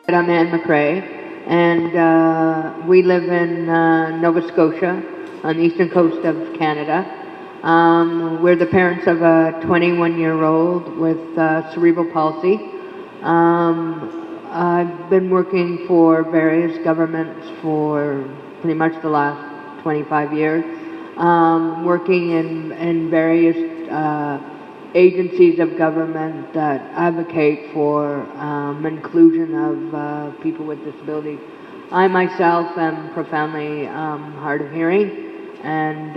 I'm MacRae, and we live in Nova Scotia on the eastern coast of Canada. We're the parents of a 21-year-old with cerebral palsy. I've been working for various governments for pretty much the last 25 years, working in various agencies of government that advocate for inclusion of people with disabilities. I myself am profoundly hard of hearing, and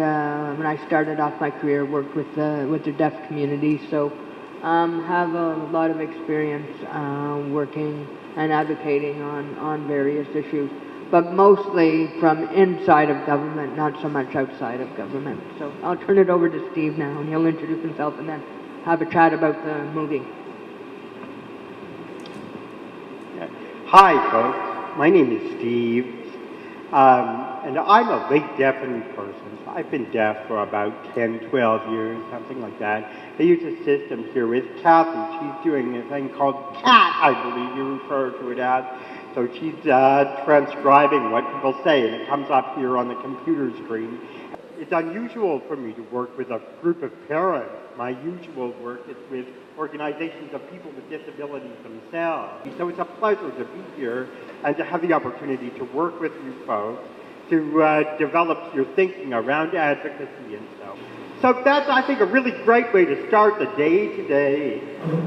when I started off my career, worked with the deaf community, so have a lot of experience working and advocating on various issues, but mostly from inside of government, not so much outside of government. So I'll turn it over to Steve now, and he'll introduce himself and then have a chat about the movie. Hi, folks. My name is Steve, and I'm a late deafened person. I've been deaf for about 10, 12 years, something like that. They use a system here with Kathy. She's doing a thing called CAT, I believe you refer to it as. So she's transcribing what people say, and it comes up here on the computer screen. It's unusual for me to work with a group of parents. My usual work is with organizations of people with disabilities themselves. So it's a pleasure to be here and to have the opportunity to work with you folks to develop your thinking around advocacy and so. So that's, I think, a really great way to start the day today.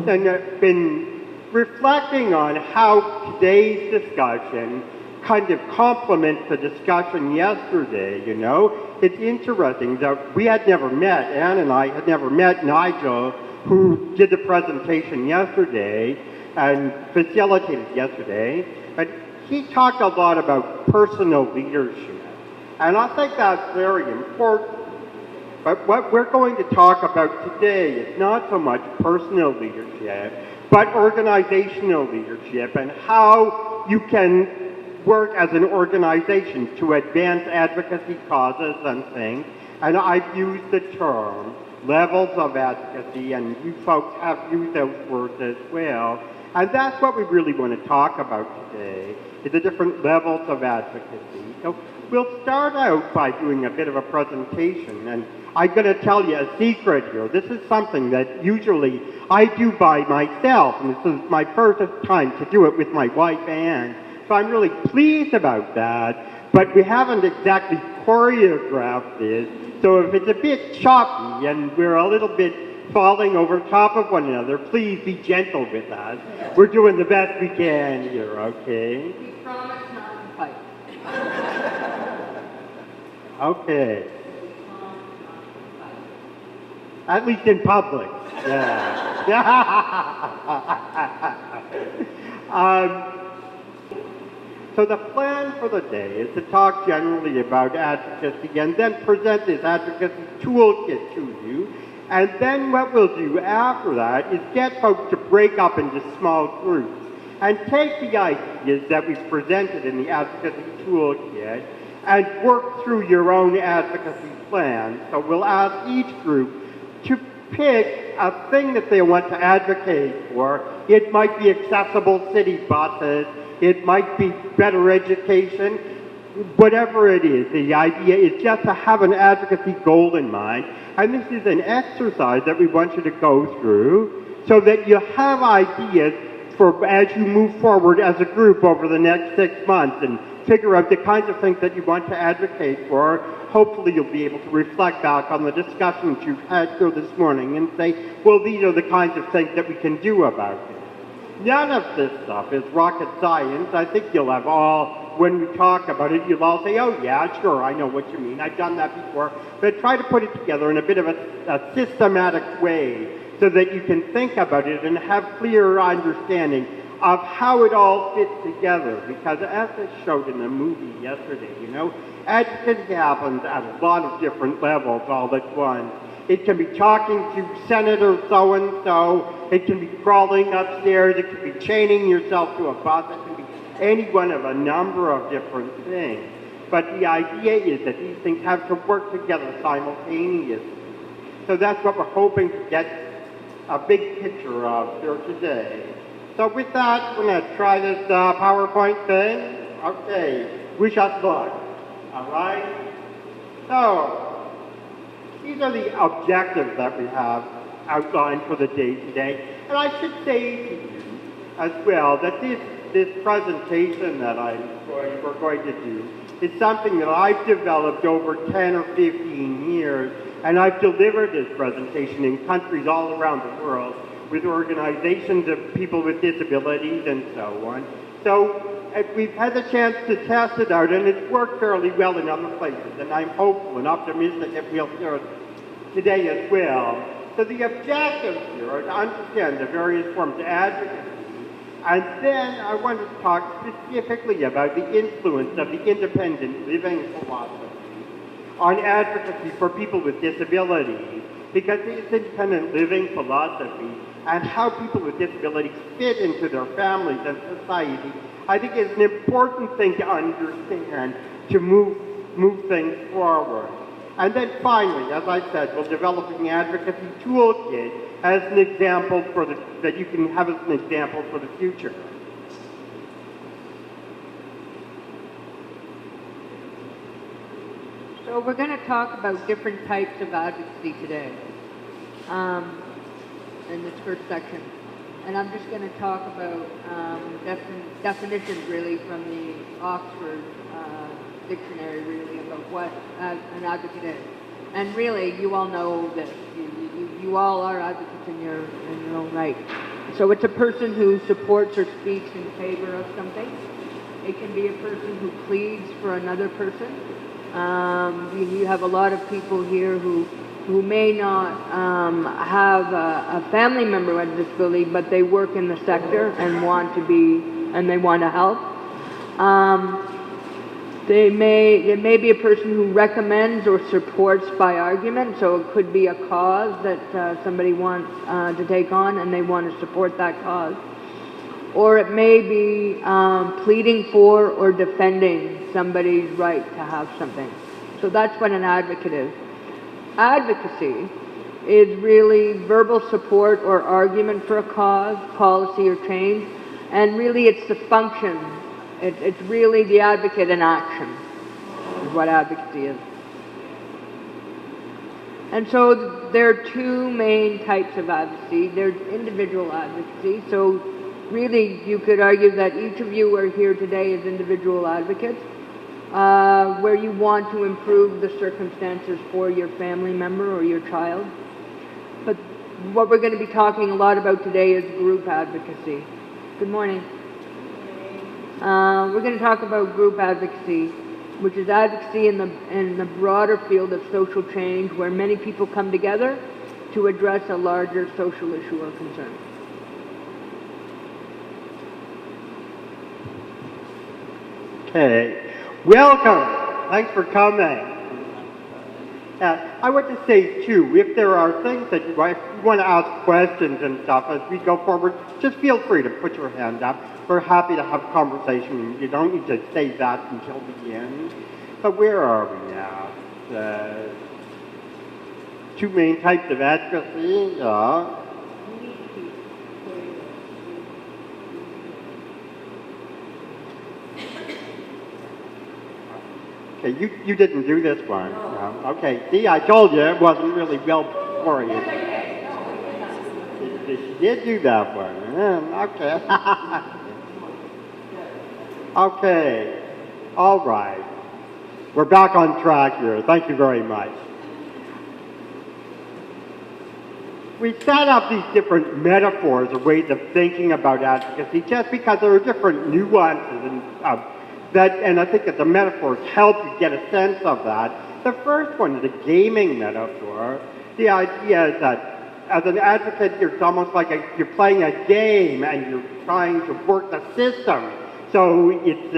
And I've been reflecting on how today's discussion kind of complements the discussion yesterday, you know. It's interesting that we had never met, Anne and I had never met Nigel, who did the presentation yesterday and facilitated yesterday, but he talked a lot about personal leadership. And I think that's very important. But what we're going to talk about today is not so much personal leadership, but organizational leadership and how you can work as an organization to advance advocacy causes and things. And I've used the term levels of advocacy, and you folks have used those words as well. And that's what we really want to talk about today, is the different levels of advocacy. So we'll start out by doing a bit of a presentation, and I'm going to tell you a secret here. This is something that usually I do by myself, and this is my first time to do it with my wife, Anne. So I'm really pleased about that, but we haven't exactly choreographed this. So if it's a bit choppy and we're a little bit falling over top of one another, please be gentle with us. We're doing the best we can here, okay? We promise not to fight. Okay. At least in public. Yeah. So the plan for the day is to talk generally about advocacy and then present this advocacy toolkit to you. And then what we'll do after that is get folks to break up into small groups and take the ideas that we've presented in the advocacy toolkit and work through your own advocacy plan. So we'll ask each group to pick a thing that they want to advocate for. It might be accessible city buses. It might be better education, whatever it is. The idea is just to have an advocacy goal in mind. And this is an exercise that we want you to go through so that you have ideas for as you move forward as a group over the next 6 months and figure out the kinds of things that you want to advocate for. Hopefully you'll be able to reflect back on the discussions you've had here this morning and say, well, these are the kinds of things that we can do about it. None of this stuff is rocket science. I think you'll have all, when we talk about it, you'll all say, oh yeah, sure, I know what you mean. I've done that before. But try to put it together in a bit of a systematic way so that you can think about it and have clear understanding of how it all fits together. Because as I showed in the movie yesterday, you know, advocacy happens at a lot of different levels all at once. It can be talking to Senator so-and-so. It can be crawling upstairs. It can be chaining yourself to a bus. It can be any one of a number of different things. But the idea is that these things have to work together simultaneously. So that's what we're hoping to get a big picture of here today. So with that, we're going to try this PowerPoint thing. Okay, wish us luck. All right? So, these are the objectives that we have outlined for the day today. And I should say to you as well that this presentation that we're going to do is something that I've developed over 10 or 15 years, and I've delivered this presentation in countries all around the world with organizations of people with disabilities and so on. So we've had the chance to test it out, and it's worked fairly well in other places, and I'm hopeful and optimistic that we'll hear it today as well. So the objectives here are to understand the various forms of advocacy, and then I want to talk specifically about the influence of the independent living philosophy on advocacy for people with disabilities, because this independent living philosophy and how people with disabilities fit into their families and society, I think is an important thing to understand to move things forward. And then finally, as I said, we'll develop an advocacy toolkit as an example that you can have as an example for the future. So we're going to talk about different types of advocacy today in this first section. And I'm just going to talk about definitions really from the Oxford dictionary really about what an advocate is. And really, you all know this. You all are advocates in your own right. So it's a person who supports or speaks in favor of something. It can be a person who pleads for another person. You have a lot of people here who may not have a family member with a disability, but they work in the sector and want to help. There may be a person who recommends or supports by argument, so it could be a cause that somebody wants to take on and they want to support that cause. Or it may be pleading for or defending somebody's right to have something. So that's what an advocate is. Advocacy is really verbal support or argument for a cause, policy, or change, and really it's the function. It's really the advocate in action is what advocacy is. And so there are two main types of advocacy. There's individual advocacy. So really you could argue that each of you are here today as individual advocates, where you want to improve the circumstances for your family member or your child. But what we're going to be talking a lot about today is group advocacy. Good morning. We're going to talk about group advocacy, which is advocacy in the broader field of social change, where many people come together to address a larger social issue or concern. Okay, welcome. Thanks for coming. I want to say too, if there are things that you want to ask questions and stuff as we go forward, just feel free to put your hand up. We're happy to have conversation. You don't need to say that until the end. But where are we now? Two main types of advocacy. Okay, you didn't do this one. No. Okay, see, I told you it wasn't really well oriented. She did do that one. Okay. Okay, all right. We're back on track here. Thank you very much. We set up these different metaphors or ways of thinking about advocacy just because there are different nuances and I think that the metaphors help you get a sense of that. The first one is a gaming metaphor. The idea is that as an advocate, it's almost like you're playing a game and you're trying to work the system. So it's,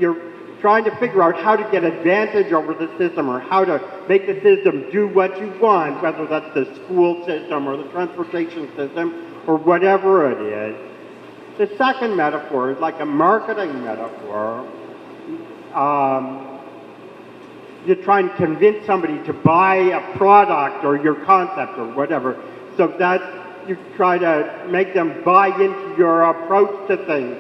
you're trying to figure out how to get advantage over the system or how to make the system do what you want, whether that's the school system or the transportation system or whatever it is. The second metaphor is like a marketing metaphor. You're trying to convince somebody to buy a product or your concept or whatever. So that's you try to make them buy into your approach to things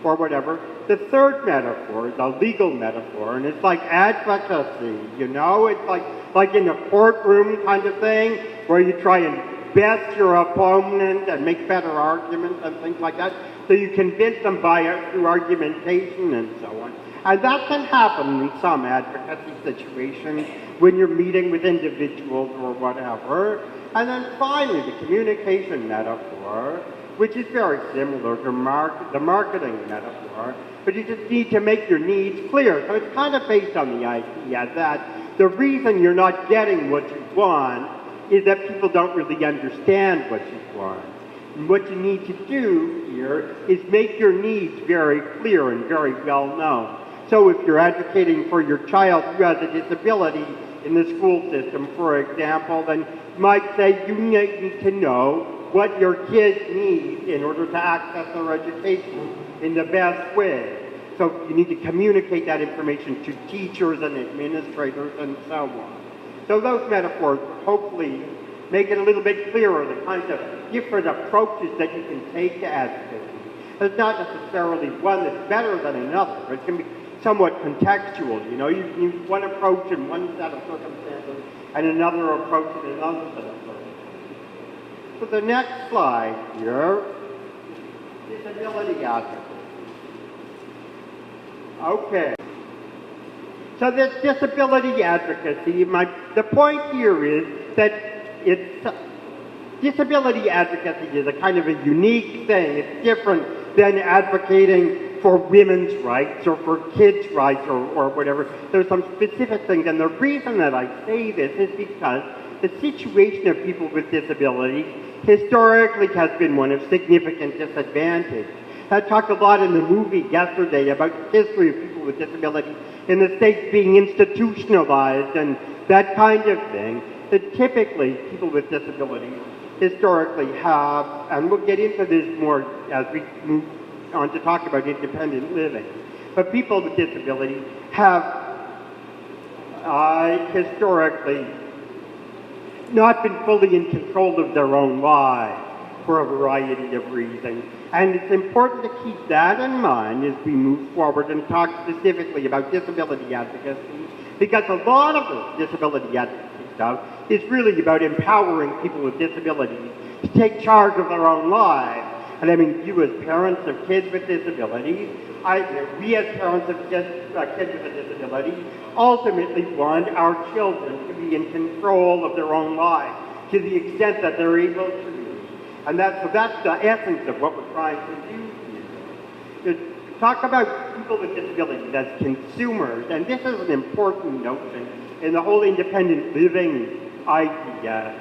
or whatever. The third metaphor is a legal metaphor, and it's like advocacy, you know? It's like in a courtroom kind of thing, where you try and best your opponent and make better arguments and things like that. So you convince them through argumentation and so on. And that can happen in some advocacy situations when you're meeting with individuals or whatever. And then finally, the communication metaphor, which is very similar to the marketing metaphor, but you just need to make your needs clear. So it's kind of based on the idea that the reason you're not getting what you want is that people don't really understand what you want. And what you need to do here is make your needs very clear and very well known. So if you're advocating for your child who has a disability in the school system, for example, then you might say you need to know what your kids need in order to access their education in the best way. So you need to communicate that information to teachers and administrators and so on. So those metaphors hopefully make it a little bit clearer, the kinds of different approaches that you can take to advocacy. There's not necessarily one that's better than another. It can be somewhat contextual. You know, you can use one approach in one set of circumstances and another approach in another set of circumstances. So the next slide here, disability advocacy. Okay. So this disability advocacy, the point here is that disability advocacy is a kind of a unique thing. It's different than advocating for women's rights or for kids' rights or whatever. There's some specific things, and the reason that I say this is because the situation of people with disabilities historically has been one of significant disadvantage. I talked a lot in the movie yesterday about the history of people with disabilities in the States being institutionalized and that kind of thing. That typically people with disabilities historically have, and we'll get into this more as we move on to talk about independent living, but people with disabilities have historically not been fully in control of their own lives for a variety of reasons. And it's important to keep that in mind as we move forward and talk specifically about disability advocacy, because a lot of this disability advocacy stuff is really about empowering people with disabilities to take charge of their own lives. And I mean, you as parents of kids with disabilities, we as parents of kids with a disability, ultimately want our children to be in control of their own lives to the extent that they're able to. And so that's the essence of what we're trying to do here. To talk about people with disabilities as consumers, and this is an important notion in the whole independent living idea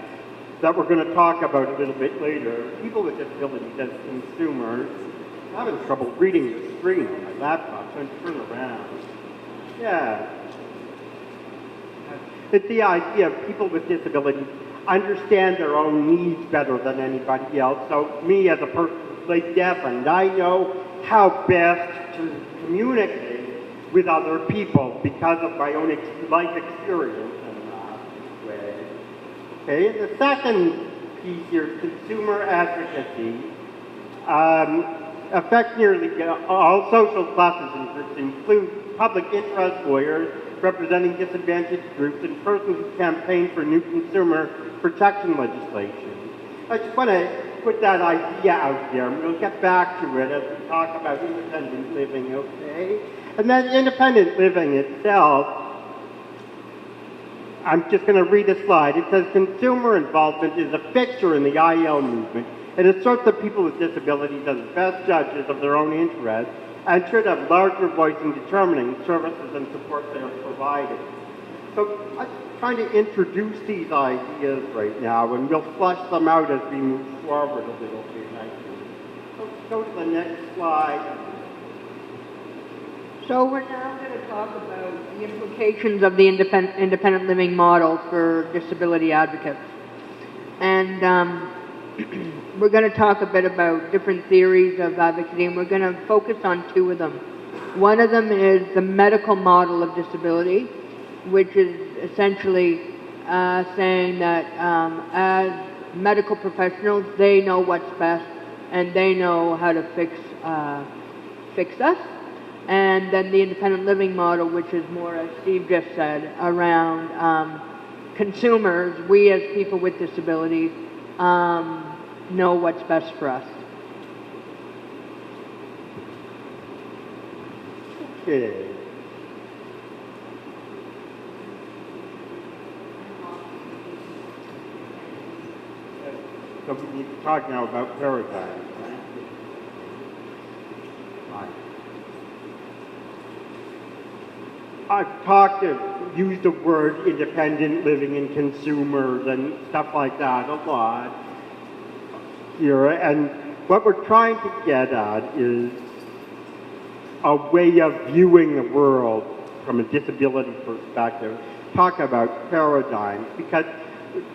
that we're going to talk about a little bit later. People with disabilities as consumers. I'm having trouble reading the screen on my laptop, so I'm going to turn around. Yeah. It's the idea of people with disabilities understand their own needs better than anybody else. So me as a person who's like deafened, I know how best to communicate with other people because of my own life experience in that way. Okay, and the second piece here, consumer advocacy, affects nearly all social classes and groups, include public interest lawyers representing disadvantaged groups and persons who campaign for new consumer protection legislation. I just want to put that idea out there, and we'll get back to it as we talk about independent living, okay? And then independent living itself, I'm just going to read a slide. It says, consumer involvement is a fixture in the IL movement. It asserts that people with disabilities are the best judges of their own interests and should have larger voice in determining services and support they are provided. So I'm trying to introduce these ideas right now, and we'll flesh them out as we move forward a little bit, I think. Let's go to the next slide. So we're now going to talk about the implications of the independent living model for disability advocates. And we're going to talk a bit about different theories of advocacy, and we're going to focus on two of them. One of them is the medical model of disability, which is essentially saying that as medical professionals, they know what's best, and they know how to fix us. And then the independent living model, which is more, as Steve just said, around consumers, we as people with disabilities know what's best for us. Okay. So we need to talk now about paradigms, right? I've used the word independent living and consumers and stuff like that a lot here, and what we're trying to get at is a way of viewing the world from a disability perspective. Talk about paradigms, because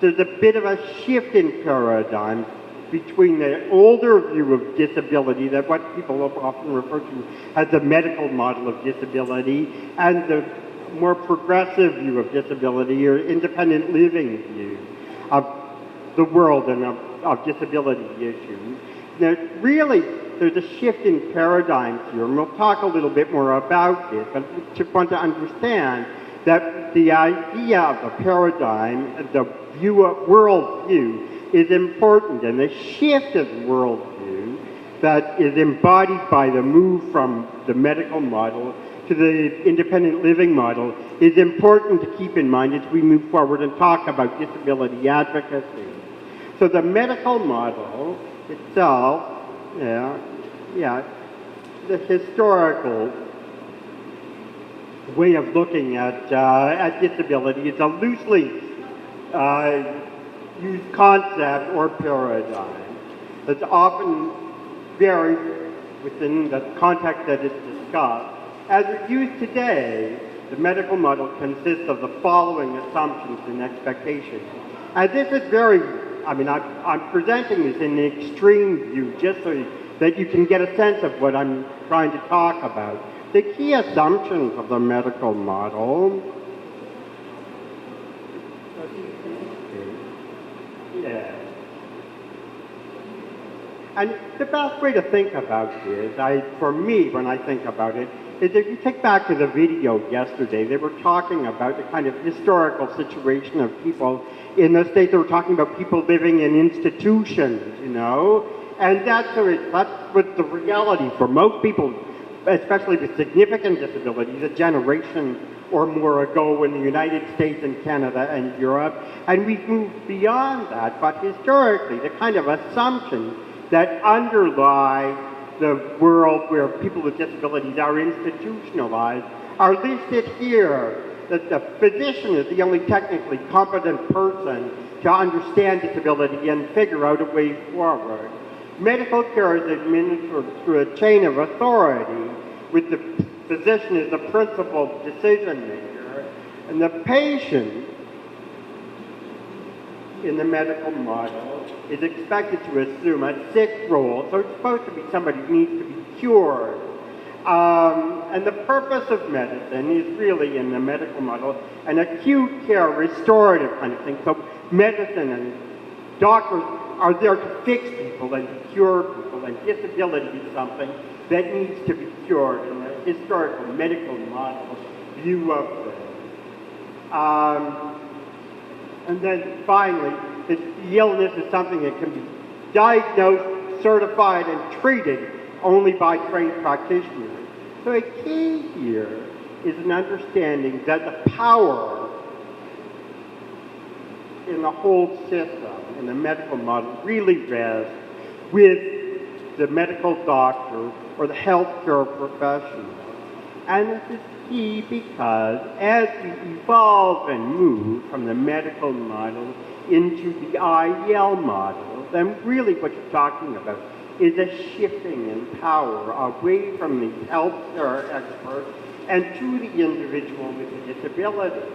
there's a bit of a shift in paradigm between the older view of disability, that what people often refer to as the medical model of disability, and the more progressive view of disability, or independent living view of the world and of disability issues. Now, really, there's a shift in paradigms here, and we'll talk a little bit more about this, but we just want to understand that the idea of the paradigm, the world view, is important, and the shift of worldview that is embodied by the move from the medical model to the independent living model is important to keep in mind as we move forward and talk about disability advocacy. So the medical model itself, the historical way of looking at disability is a loosely used concept or paradigm that's often varies within the context that it's discussed. As it's used today, the medical model consists of the following assumptions and expectations. And this is I'm presenting this in the extreme view just so that you can get a sense of what I'm trying to talk about. The key assumptions of the medical model. Yeah. And the best way to think about this, for me, when I think about it, is if you take back to the video yesterday, they were talking about the kind of historical situation of people in the States. They were talking about people living in institutions, and that's what the reality for most people, especially with significant disabilities, a generation or more ago in the United States and Canada and Europe, and we've moved beyond that. But historically, the kind of assumptions that underlie the world where people with disabilities are institutionalized are listed here. That the physician is the only technically competent person to understand disability and figure out a way forward. Medical care is administered through a chain of authority, with the physician as the principal decision maker, and the patient in the medical model is expected to assume a sick role. So it's supposed to be somebody who needs to be cured. And the purpose of medicine is really, in the medical model, an acute care, restorative kind of thing. So medicine and doctors are there to fix people and to cure people, and disability is something that needs to be cured in the historical medical model view of things. And then finally, the illness is something that can be diagnosed, certified, and treated only by trained practitioners. So a key here is an understanding that the power in the whole system, in the medical model, really rests with the medical doctor or the healthcare professional. And this is key because as we evolve and move from the medical model into the IEL model, then really what you're talking about is a shifting in power away from the healthcare expert and to the individual with a disability.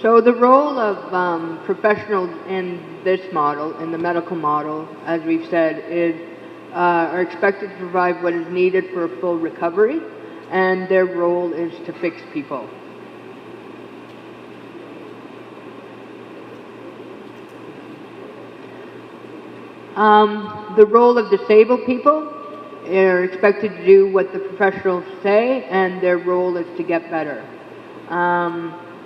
So the role of professionals in this model, in the medical model, as we've said, are expected to provide what is needed for a full recovery. and their role is to fix people. The role of disabled people are expected to do what the professionals say, and their role is to get better.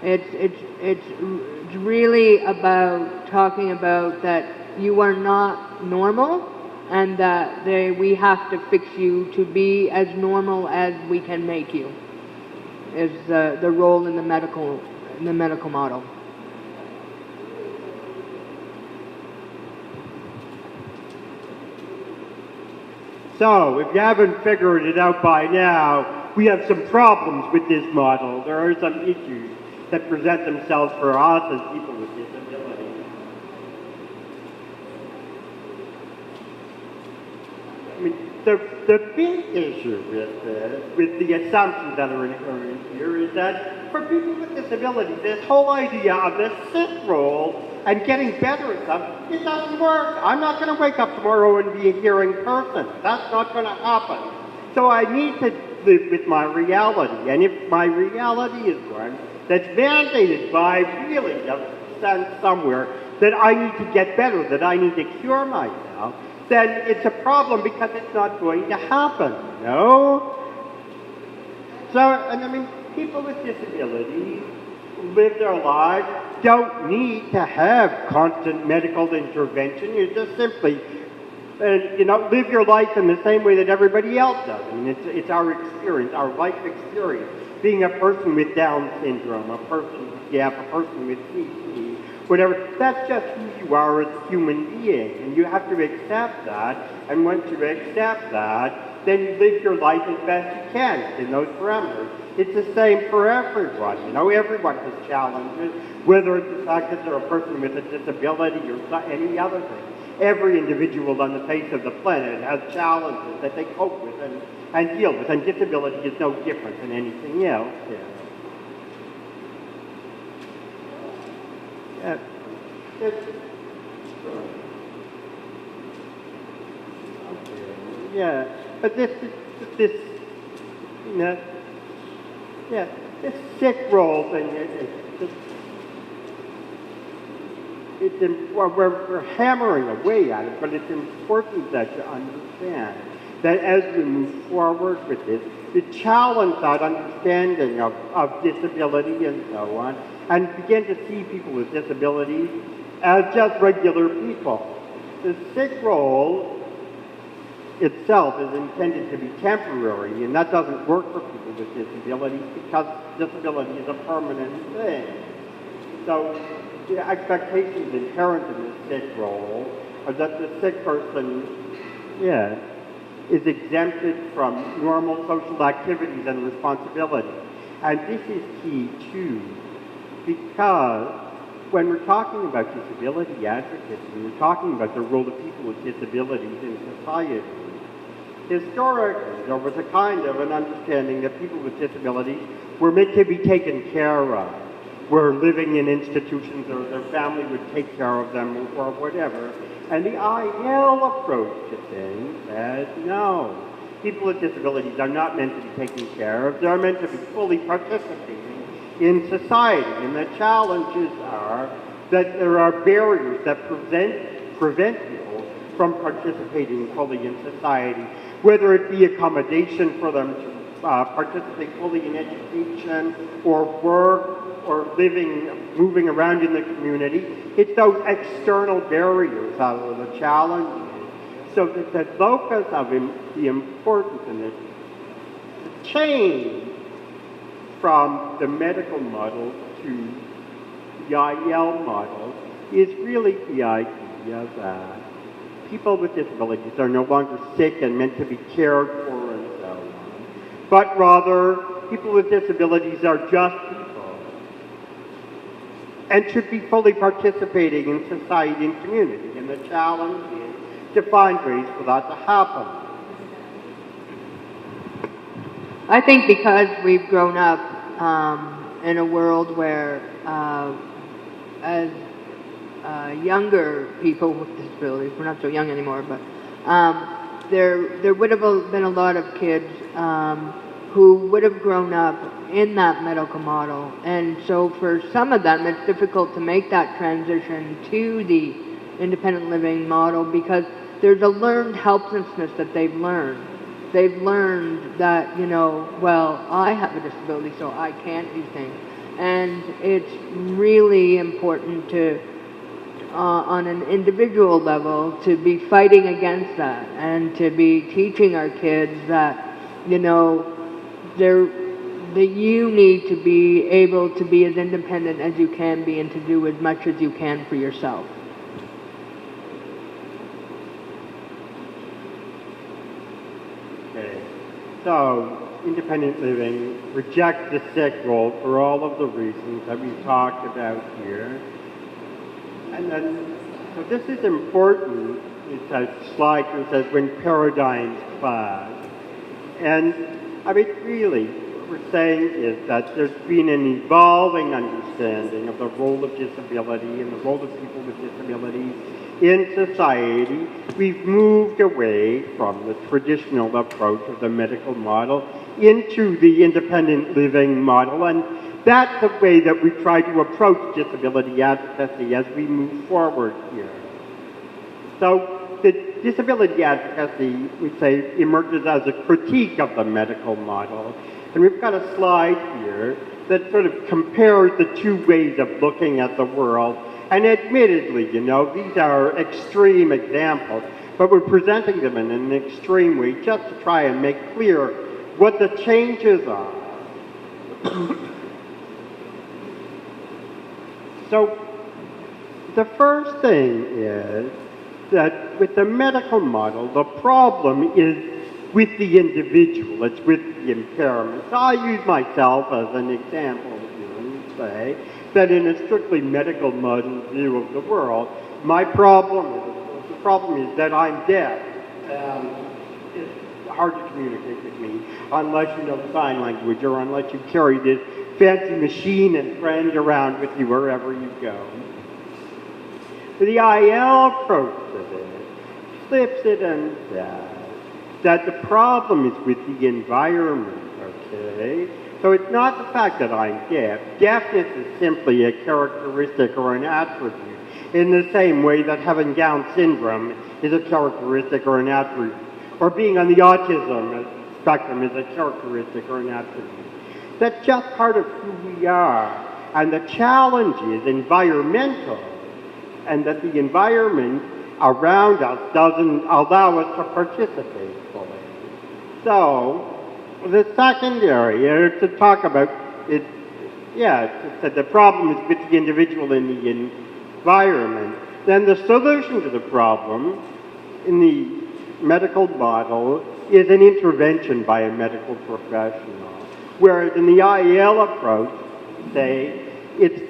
It's really about talking about that you are not normal, and that we have to fix you to be as normal as we can make you. Is the role in the medical model. So, if you haven't figured it out by now, we have some problems with this model. There are some issues that present themselves for us as people with disabilities. I mean, the big issue with this, with the assumptions that are inherent here, is that for people with disabilities, this whole idea of the sick role and getting better at stuff, it doesn't work. I'm not going to wake up tomorrow and be a hearing person. That's not going to happen. So I need to live with my reality. And if my reality is one that's mandated by really a sense somewhere that I need to get better, that I need to cure myself, then it's a problem because it's not going to happen, you know? So, and I mean, people with disabilities live their lives, don't need to have constant medical intervention. You just simply, live your life in the same way that everybody else does. I mean, it's our experience, our life experience. Being a person with Down syndrome, a person with deaf, a person with CP, whatever, that's just who you are as a human being. And you have to accept that. And once you accept that, then you live your life as best you can in those parameters. It's the same for everyone. Everyone has challenges, whether it's the fact that they're a person with a disability or any other thing. Every individual on the face of the planet has challenges that they cope with and deal with, and disability is no different than anything else. But this sick role thing, we're hammering away at it, but it's important that you understand that as we move forward with this, to challenge that understanding of disability and so on, and begin to see people with disabilities as just regular people. The sick role itself is intended to be temporary, and that doesn't work for people with disabilities because disability is a permanent thing. So the expectations inherent in the sick role are that the sick person, is exempted from normal social activities and responsibilities. And this is key too, because when we're talking about disability advocacy, we're talking about the role of people with disabilities in society. Historically, there was a kind of an understanding that people with disabilities were meant to be taken care of, were living in institutions or their family would take care of them or whatever. And the IL approach to things says, no, people with disabilities are not meant to be taken care of. They're meant to be fully participating in society. And the challenges are that there are barriers that prevent people from participating fully in society, whether it be accommodation for them to participate fully in education or work or moving around in the community. It's those external barriers that are the challenges. So that the locus of the importance in this, the change from the medical model to the IL model is really the idea that people with disabilities are no longer sick and meant to be cared for and so on, but rather people with disabilities are just people and should be fully participating in society and community. And the challenge is to find ways for that to happen. I think because we've grown up in a world where as younger people with disabilities, we're not so young anymore, but there would have been a lot of kids who would have grown up in that medical model. And so for some of them, it's difficult to make that transition to the independent living model because there's a learned helplessness that they've learned. They've learned that, you know, well, I have a disability, so I can't do things. And it's really important to, on an individual level, to be fighting against that and to be teaching our kids that, you know, that you need to be able to be as independent as you can be and to do as much as you can for yourself. Okay. So, independent living rejects the sick role for all of the reasons that we talked about here. And then, so this is important. It's a slide that says when paradigms clash. And I mean, really, what we're saying is that there's been an evolving understanding of the role of disability and the role of people with disabilities in society. We've moved away from the traditional approach of the medical model into the independent living model, and that's the way that we try to approach disability advocacy as we move forward here. So, the disability advocacy, we say, emerges as a critique of the medical model. And we've got a slide here that sort of compares the two ways of looking at the world. And admittedly, you know, these are extreme examples, but we're presenting them in an extreme way just to try and make clear what the changes are. So, the first thing is that with the medical model, the problem is with the individual, it's with the impairment. So I use myself as an example here and say that in a strictly medical model view of the world, the problem is that I'm deaf. It's hard to communicate with me unless you know sign language or unless you carry this fancy machine and friend around with you wherever you go. The IL approach to this flips it and says that the problem is with the environment, okay? So it's not the fact that I'm deaf. Deafness is simply a characteristic or an attribute in the same way that having Down syndrome is a characteristic or an attribute, or being on the autism spectrum is a characteristic or an attribute. That's just part of who we are. And the challenge is environmental, and that the environment around us doesn't allow us to participate fully. So, the second area to talk about it, it's that the problem is with the individual in the environment. Then the solution to the problem in the medical model is an intervention by a medical professional. Whereas in the IEL approach, say, it's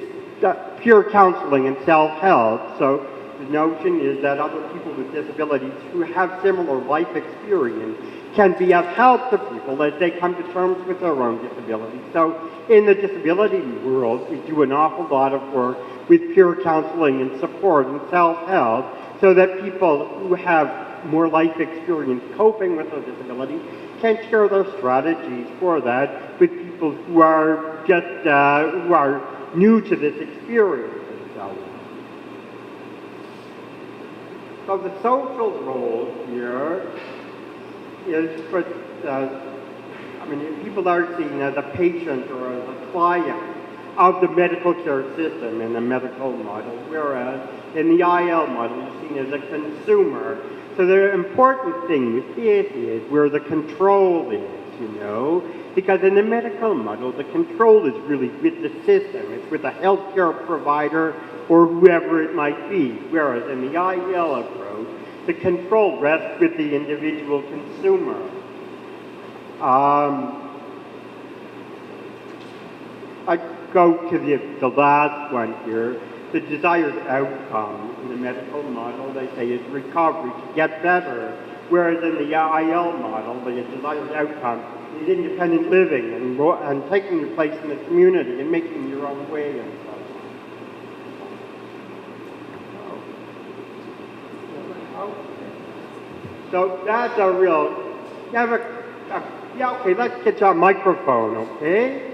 pure counseling and self-help. So the notion is that other people with disabilities who have similar life experience can be of help to people as they come to terms with their own disability. So in the disability world, we do an awful lot of work with peer counseling and support and self-help so that people who have more life experience coping with their disability can share their strategies for that with people who are just who are new to this experience and so on. So the social role here is for, people are seen as a patient or as a client of the medical care system in the medical model, whereas in the IL model you're seen as a consumer. So the important thing with this is where the control is, because in the medical model, the control is really with the system. It's with the healthcare provider or whoever it might be. Whereas in the IEL approach, the control rests with the individual consumer. I go to the last one here. The desired outcome in the medical model, they say, is recovery, to get better. Whereas in the IL model, the desired outcome is independent living and taking your place in the community and making your own way and so on. So that's a real, you have a Yeah, okay, let's get your microphone, okay?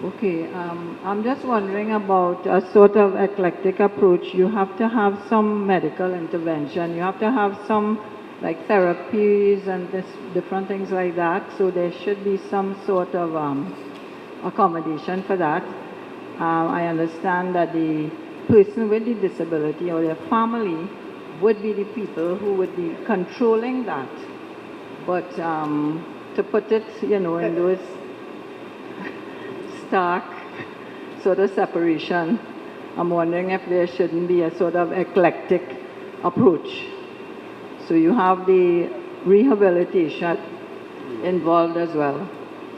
Okay, I'm just wondering about a sort of eclectic approach. You have to have some medical intervention. You have to have some like therapies and this, different things like that. So there should be some sort of accommodation for that. I understand that the person with the disability or their family would be the people who would be controlling that. But to put it, you know, in those stark sort of separation, I'm wondering if there shouldn't be a sort of eclectic approach. So you have the rehabilitation involved as well.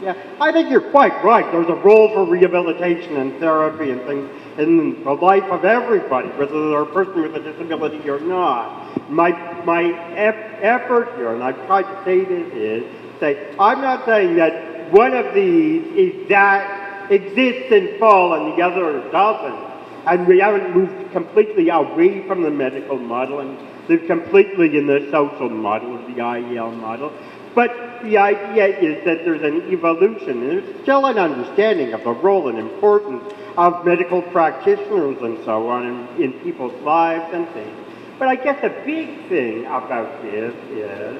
Yeah, I think you're quite right. There's a role for rehabilitation and therapy and things in the life of everybody, whether they're a person with a disability or not. My effort here, and I've tried to say this, is say I'm not saying that one of these is that exists in full and the other doesn't. And we haven't moved completely away from the medical model and lived completely in the social model of the IEL model. But the idea is that there's an evolution, and there's still an understanding of the role and importance of medical practitioners and so on in people's lives and things. But I guess the big thing about this is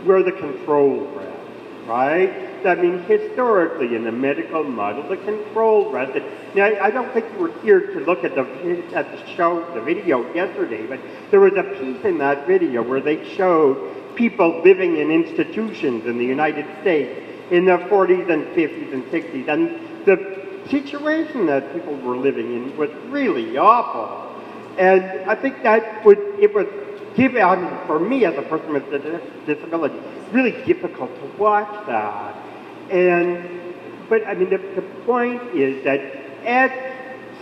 where the control rests, right? I mean, historically in the medical model, the control rested. Now, I don't think you were here to look at the video yesterday, but there was a piece in that video where they showed people living in institutions in the United States in the 40s and 50s and 60s, and the situation that people were living in was really awful. And I think that would give, I mean, for me as a person with a disability, it's really difficult to watch that. But I mean, the point is that as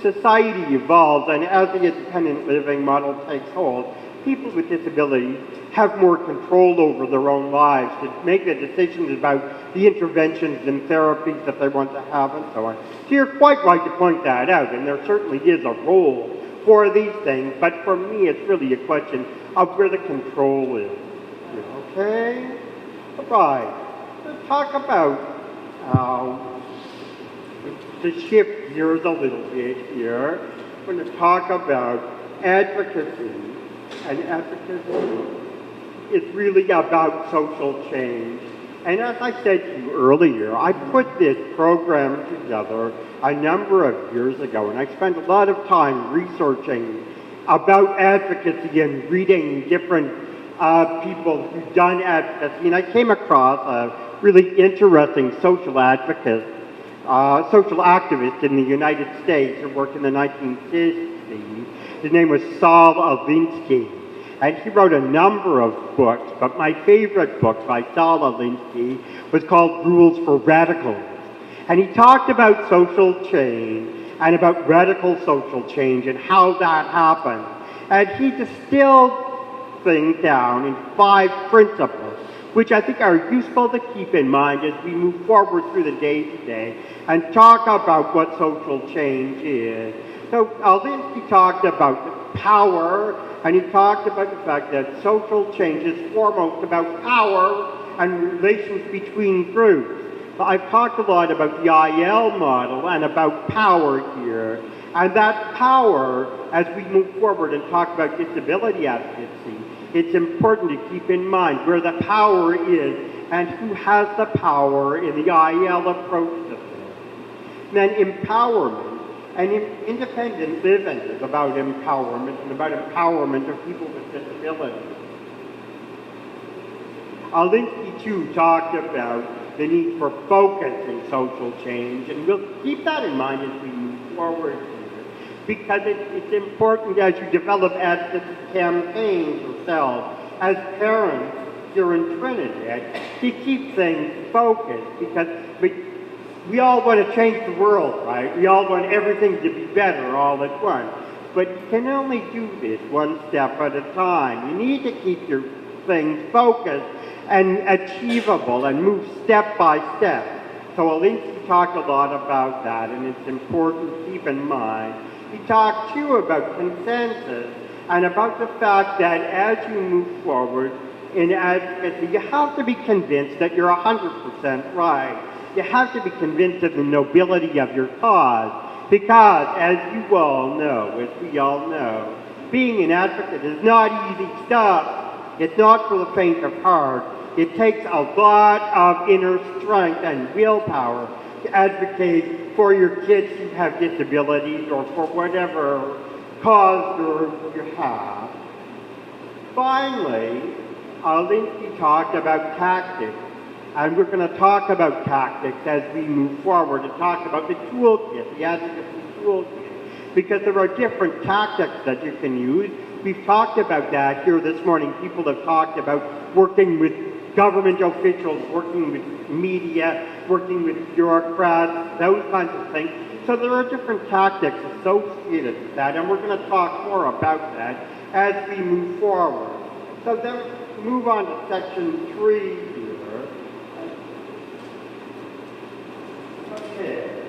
society evolves and as the independent living model takes hold, people with disabilities have more control over their own lives to make the decisions about the interventions and therapies that they want to have and so on. So you're quite right to point that out, and there certainly is a role for these things, but for me it's really a question of where the control is. Okay? All right. Let's talk about to shift gears a little bit here. We're going to talk about advocacy. And advocacy is really about social change. And as I said to you earlier, I put this program together a number of years ago, and I spent a lot of time researching about advocacy and reading different people who've done advocacy. And I came across a really interesting social activist in the United States who worked in the 1960s. His name was Saul Alinsky. And he wrote a number of books, but my favorite book by Saul Alinsky was called Rules for Radicals. And he talked about social change and about radical social change and how that happened. And he distilled things down in 5 principles, which I think are useful to keep in mind as we move forward through the day today and talk about what social change is. So Alinsky talked about power, and he talked about the fact that social change is foremost about power and relations between groups. I've talked a lot about the IL model and about power here, and that power, as we move forward and talk about disability advocacy, it's important to keep in mind where the power is and who has the power in the IL approach to this. And then empowerment. And independent living is about empowerment and about empowerment of people with disabilities. Alinsky, too, talked about the need for focus in social change, and we'll keep that in mind as we move forward here, because it's important as you develop advocacy campaigns yourself, as parents here in Trinidad, to keep things focused, because we all want to change the world, right? We all want everything to be better all at once. But you can only do this one step at a time. You need to keep your things focused and achievable and move step by step. So Alinsky talked a lot about that, and it's important to keep in mind. He talked, too, about consensus and about the fact that as you move forward in advocacy, you have to be convinced that you're 100% right. You have to be convinced of the nobility of your cause, because as you all know, as we all know, being an advocate is not easy stuff. It's not for the faint of heart. It takes a lot of inner strength and willpower to advocate for your kids who have disabilities or for whatever cause you have. Finally, Lindsay talked about tactics, and we're going to talk about tactics as we move forward and talk about the toolkit, the advocacy toolkit, because there are different tactics that you can use. We've talked about that here this morning. People have talked about working with government officials, working with media, working with bureaucrats, those kinds of things. So there are different tactics associated with that, and we're going to talk more about that as we move forward. So then move on to section 3 here. Okay.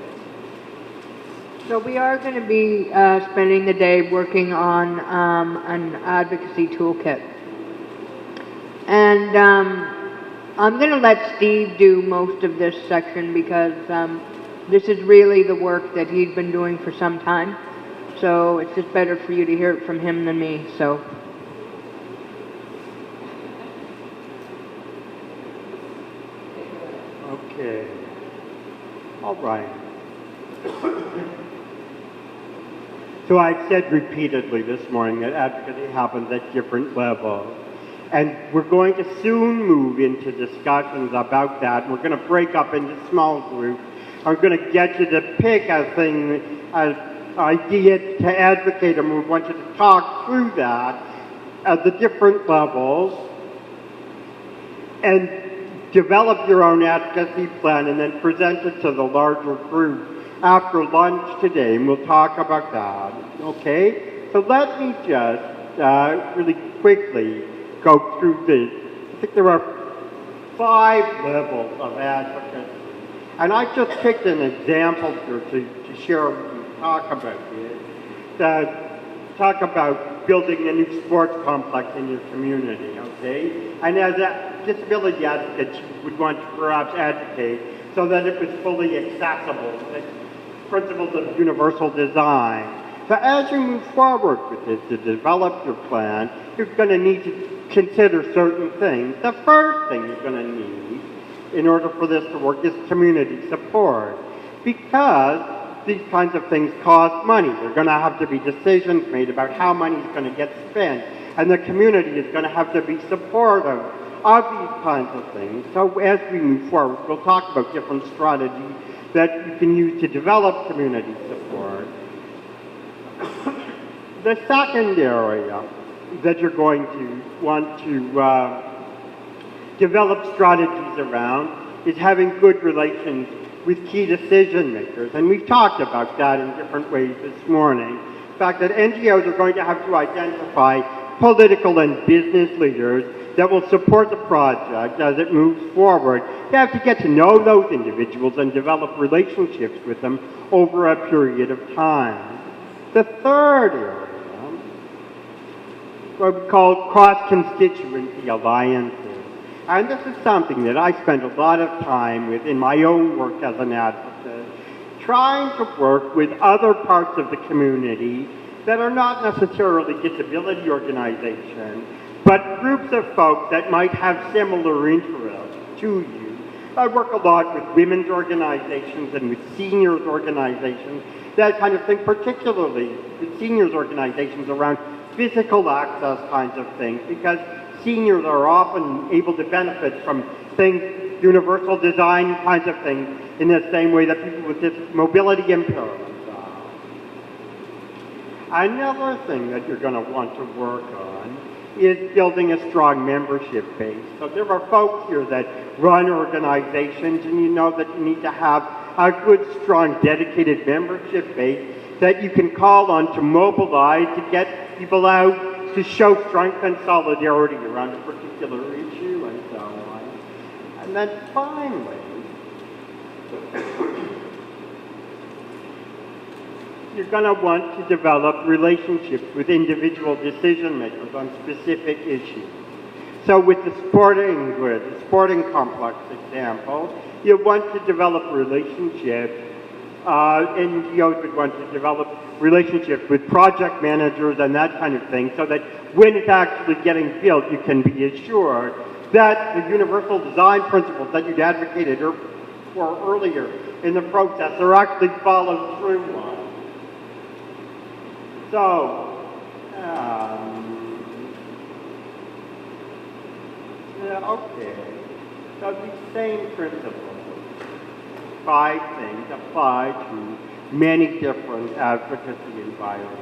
So we are going to be spending the day working on an advocacy toolkit. And I'm going to let Steve do most of this section because this is really the work that he's been doing for some time. So it's just better for you to hear it from him than me. So. Okay. All right. So I've said repeatedly this morning that advocacy happens at different levels. And we're going to soon move into discussions about that. We're going to break up into small groups. I'm going to get you to pick a thing, an idea to advocate, and we want you to talk through that at the different levels and develop your own advocacy plan and then present it to the larger group after lunch today, and we'll talk about that, okay? So let me just really quickly go through this. I think there are 5 levels of advocacy. And I just picked an example here to share with you, talk about this. Talk about building a new sports complex in your community, okay? And as a disability advocate, you would want to perhaps advocate so that it was fully accessible, the principles of universal design. So as you move forward with this to develop your plan, you're going to need to consider certain things. The first thing you're going to need in order for this to work is community support, because these kinds of things cost money. There are going to have to be decisions made about how money is going to get spent, and the community is going to have to be supportive of these kinds of things. So as we move forward, we'll talk about different strategies that you can use to develop community support. The second area that you're going to want to develop strategies around is having good relations with key decision makers. And we've talked about that in different ways this morning. The fact that NGOs are going to have to identify political and business leaders that will support the project as it moves forward. You have to get to know those individuals and develop relationships with them over a period of time. The third area, what we call cross-constituency alliances. And this is something that I spend a lot of time with in my own work as an advocate, trying to work with other parts of the community that are not necessarily disability organizations, but groups of folks that might have similar interests to you. I work a lot with women's organizations and with seniors organizations, that kind of thing, particularly with seniors organizations around physical access kinds of things, because seniors are often able to benefit from things, universal design kinds of things, in the same way that people with mobility impairments are. Another thing that you're going to want to work on is building a strong membership base. So there are folks here that run organizations, and you know that you need to have a good, strong, dedicated membership base that you can call on to mobilize, to get people out, to show strength and solidarity around a particular issue, and so on. And then finally, you're going to want to develop relationships with individual decision makers on specific issues. So with the sporting complex example, you want to develop relationships, NGOs would want to develop relationships with project managers and that kind of thing, so that when it's actually getting built, you can be assured that the universal design principles that you'd advocated for earlier in the process are actually followed through on. So, okay. So these same principles, 5 things, apply to many different advocacy environments.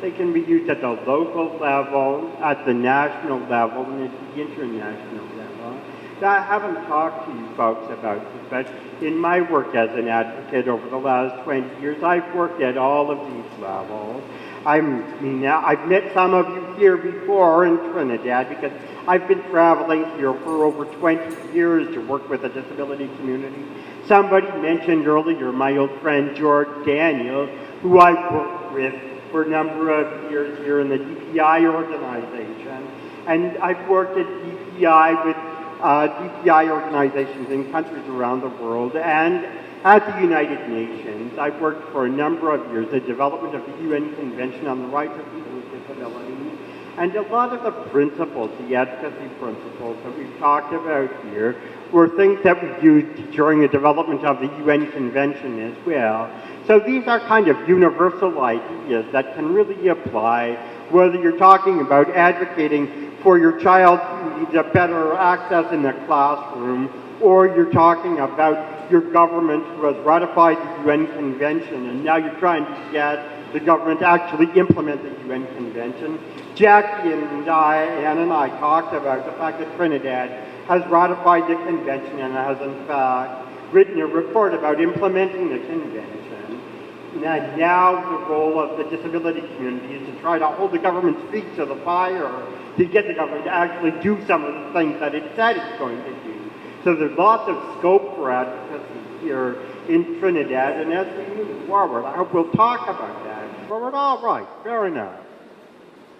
They can be used at the local level, at the national level, and at the international level. Now, I haven't talked to you folks about this, but in my work as an advocate over the last 20 years, I've worked at all of these levels. I've met some of you here before in Trinidad because I've been traveling here for over 20 years to work with the disability community. Somebody mentioned earlier my old friend George Daniel, who I worked with for a number of years here in the DPI organization. And I've worked at DPI with DPI organizations in countries around the world, and at the United Nations. I've worked for a number of years the development of the UN Convention on the Rights of People with Disabilities, and a lot of the principles, the advocacy principles that we've talked about here, were things that we used during the development of the UN Convention as well. So these are kind of universal ideas that can really apply whether you're talking about advocating for your child who needs a better access in the classroom, or you're talking about your government who has ratified the UN Convention and now you're trying to get the government to actually implement the UN Convention. Jackie and Ann and I talked about the fact that Trinidad has ratified the convention and has in fact written a report about implementing the convention. And now the role of the disability community is to try to hold the government's feet to the fire to get the government to actually do some of the things that it said it's going to do. So there's lots of scope for advocacy here in Trinidad, and as we move forward, I hope we'll talk about that. Forward, all right, fair enough.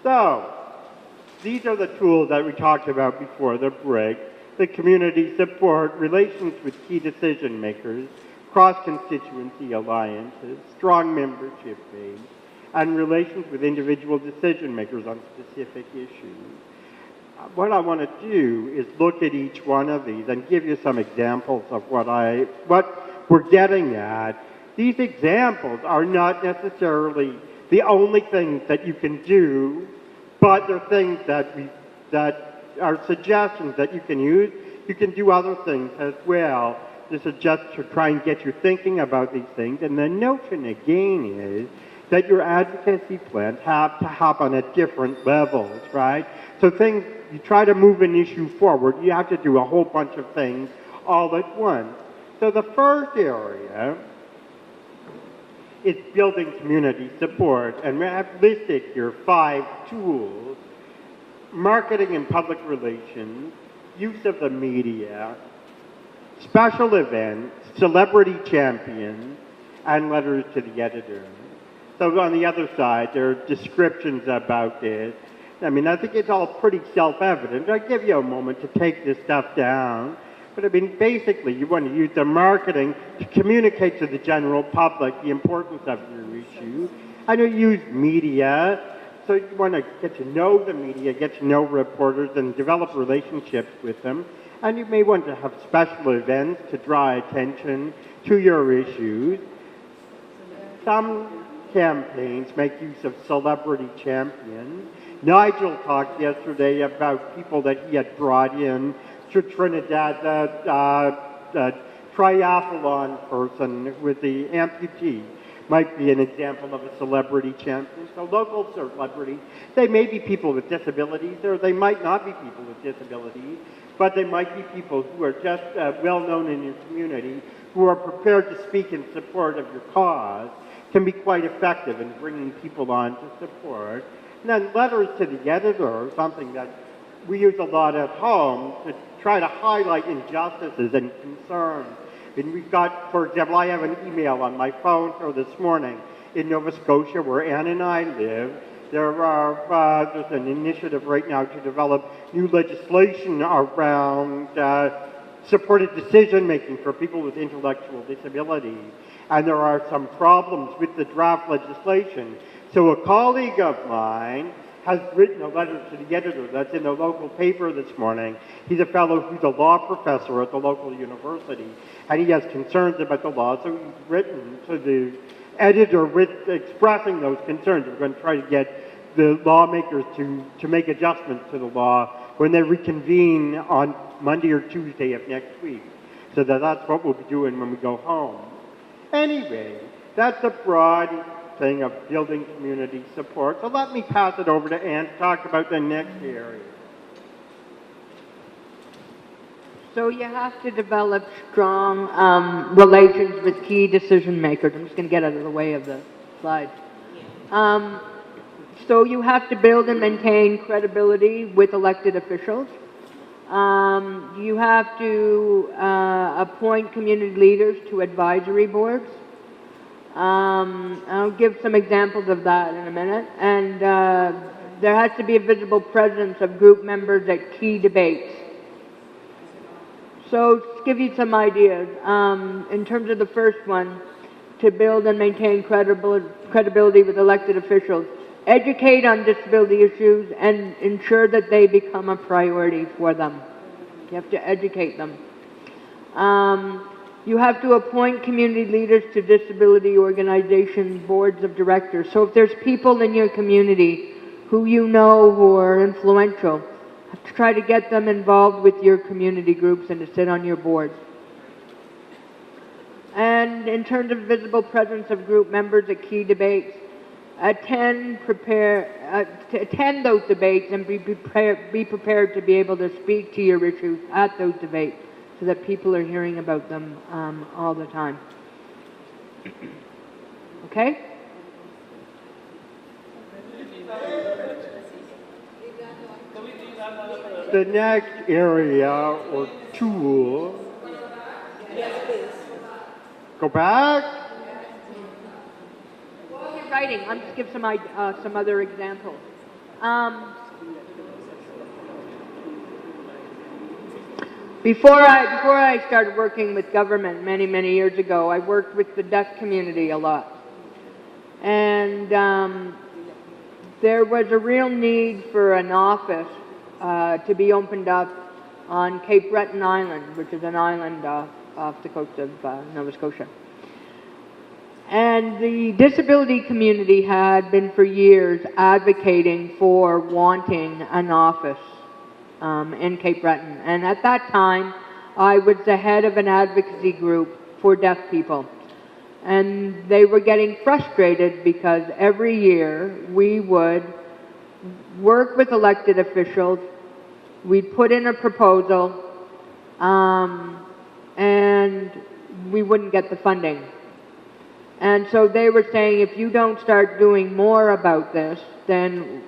So, these are the tools that we talked about before the break: the community support, relations with key decision makers, cross-constituency alliances, strong membership base, and relations with individual decision makers on specific issues. What I want to do is look at each one of these and give you some examples of what we're getting at. These examples are not necessarily the only things that you can do, but they're things that are suggestions that you can use. You can do other things as well. This is just to try and get you thinking about these things. And the notion again is that your advocacy plans have to happen at different levels, right? So you try to move an issue forward, you have to do a whole bunch of things all at once. So the first area is building community support, and we have listed here 5 tools: marketing and public relations, use of the media, special events, celebrity champions, and letters to the editor. So on the other side, there are descriptions about this. I mean, I think it's all pretty self-evident. I'll give you a moment to take this stuff down. But I mean, basically, you want to use the marketing to communicate to the general public the importance of your issue. And you use media, so you want to get to know the media, get to know reporters, and develop relationships with them. And you may want to have special events to draw attention to your issues. Some campaigns make use of celebrity champions. Nigel talked yesterday about people that he had brought in to Trinidad, the triathlon person with the amputee might be an example of a celebrity champion. So local celebrities, they may be people with disabilities, or they might not be people with disabilities, but they might be people who are just well known in your community, who are prepared to speak in support of your cause, can be quite effective in bringing people on to support. And then letters to the editor, something that we use a lot at home to try to highlight injustices and concerns. And we've got, for example, I have an email on my phone here this morning. in Nova Scotia, where Ann and I live, there's an initiative right now to develop new legislation around supported decision-making for people with intellectual disabilities. And there are some problems with the draft legislation. So a colleague of mine has written a letter to the editor that's in the local paper this morning. He's a fellow who's a law professor at the local university, and he has concerns about the law, so he's written to the editor with expressing those concerns. We're going to try to get the lawmakers to make adjustments to the law when they reconvene on Monday or Tuesday of next week. So that's what we'll be doing when we go home. Anyway, that's a broad thing of building community support. So let me pass it over to Ann to talk about the next area. So you have to develop strong relations with key decision makers. I'm just going to get out of the way of the slide. So you have to build and maintain credibility with elected officials. You have to appoint community leaders to advisory boards. I'll give some examples of that in a minute. And there has to be a visible presence of group members at key debates. So to give you some ideas, in terms of the first one, to build and maintain credibility with elected officials, educate on disability issues and ensure that they become a priority for them. You have to educate them. You have to appoint community leaders to disability organization boards of directors. So if there's people in your community who you know who are influential, have to try to get them involved with your community groups and to sit on your boards. And in terms of visible presence of group members at key debates, attend those debates and be prepared to be able to speak to your issues at those debates so that people are hearing about them all the time. Okay? The next area or tool. Go back. While you're writing, I'll just give some other examples. Before I started working with government many years ago, I worked with the deaf community a lot. And there was a real need for an office to be opened up on Cape Breton Island, which is an island off the coast of Nova Scotia. And the disability community had been for years advocating for wanting an office in Cape Breton. And at that time, I was the head of an advocacy group for deaf people. And they were getting frustrated because every year we would work with elected officials, we'd put in a proposal, and we wouldn't get the funding. And so they were saying, if you don't start doing more about this, then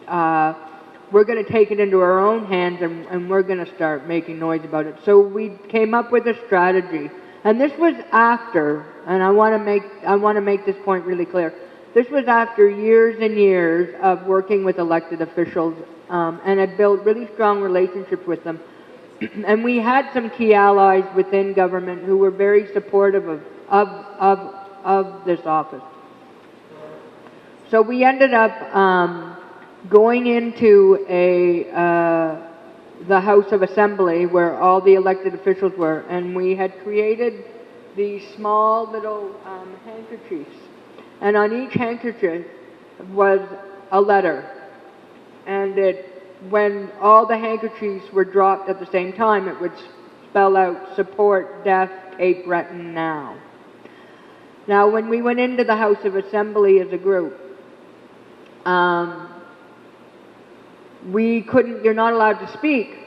we're going to take it into our own hands and we're going to start making noise about it. So we came up with a strategy. And this was after, and I want to make this point really clear, this was after years and years of working with elected officials and had built really strong relationships with them. And we had some key allies within government who were very supportive of this office. So we ended up going into the House of Assembly where all the elected officials were, and we had created these small little handkerchiefs. And on each handkerchief was a letter. And when all the handkerchiefs were dropped at the same time, it would spell out, support deaf Cape Breton now. Now, when we went into the House of Assembly as a group, you're not allowed to speak.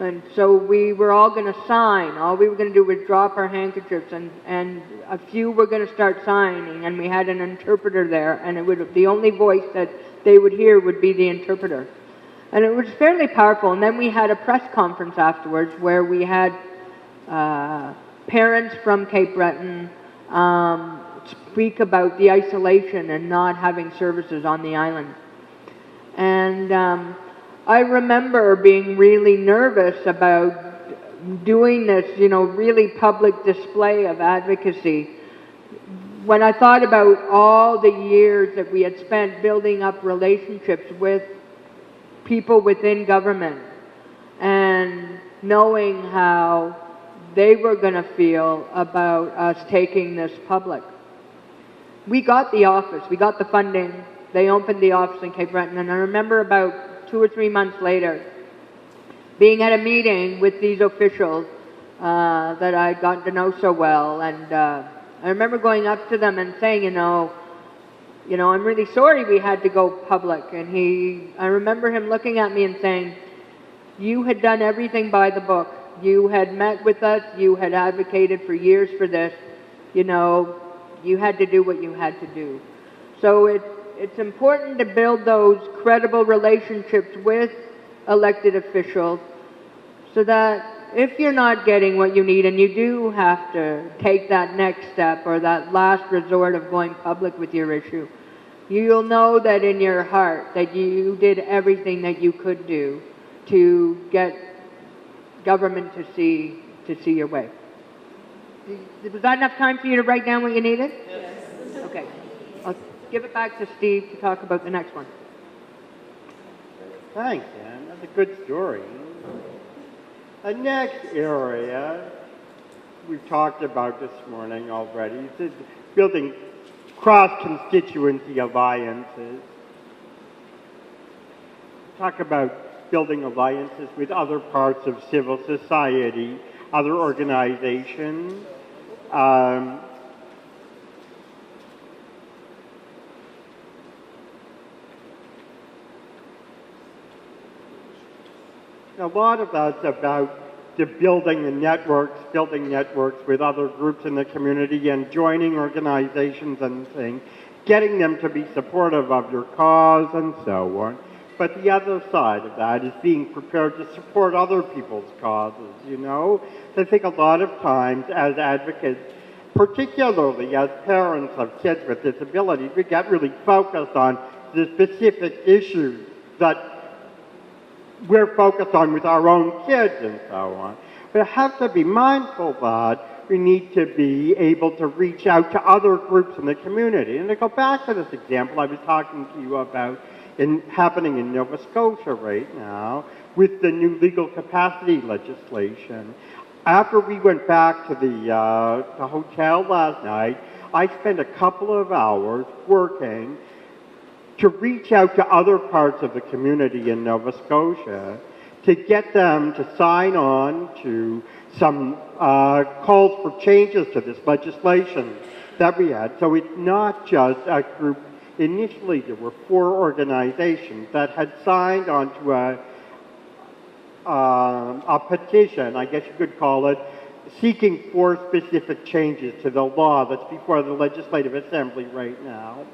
And so we were all going to sign. All we were going to do was drop our handkerchiefs, and a few were going to start signing, and we had an interpreter there, and the only voice that they would hear would be the interpreter. And it was fairly powerful. And then we had a press conference afterwards where we had parents from Cape Breton, speak about the isolation and not having services on the island. And I remember being really nervous about doing this, really public display of advocacy. When I thought about all the years that we had spent building up relationships with people within government and knowing how they were going to feel about us taking this public. We got the office, we got the funding, they opened the office in Cape Breton, and I remember about 2 or 3 months later being at a meeting with these officials that I'd gotten to know so well, and I remember going up to them and saying, I'm really sorry we had to go public. And I remember him looking at me and saying, you had done everything by the book. You had met with us. You had advocated for years for this. You had to do what you had to do. So it's important to build those credible relationships with elected officials so that if you're not getting what you need and you do have to take that next step or that last resort of going public with your issue, you'll know that in your heart that you did everything that you could do to get government to see your way. Was that enough time for you to write down what you needed? Yes. Okay. I'll give it back to Steve to talk about the next one. Thanks, Ann. That's a good story. The next area we've talked about this morning already is building cross-constituency alliances. Talk about building alliances with other parts of civil society, other organizations. A lot of that's about building networks with other groups in the community and joining organizations and things, getting them to be supportive of your cause and so on. But the other side of that is being prepared to support other people's causes, I think a lot of times as advocates, particularly as parents of kids with disabilities, we get really focused on the specific issues that we're focused on with our own kids and so on. But have to be mindful that we need to be able to reach out to other groups in the community. And to go back to this example I was talking to you about happening in Nova Scotia right now with the new legal capacity legislation. After we went back to the hotel last night, I spent a couple of hours working to reach out to other parts of the community in Nova Scotia to get them to sign on to some calls for changes to this legislation that we had. So it's not just a group. Initially, there were 4 organizations that had signed on to a petition, I guess you could call it, seeking 4 specific changes to the law that's before the Legislative Assembly right now.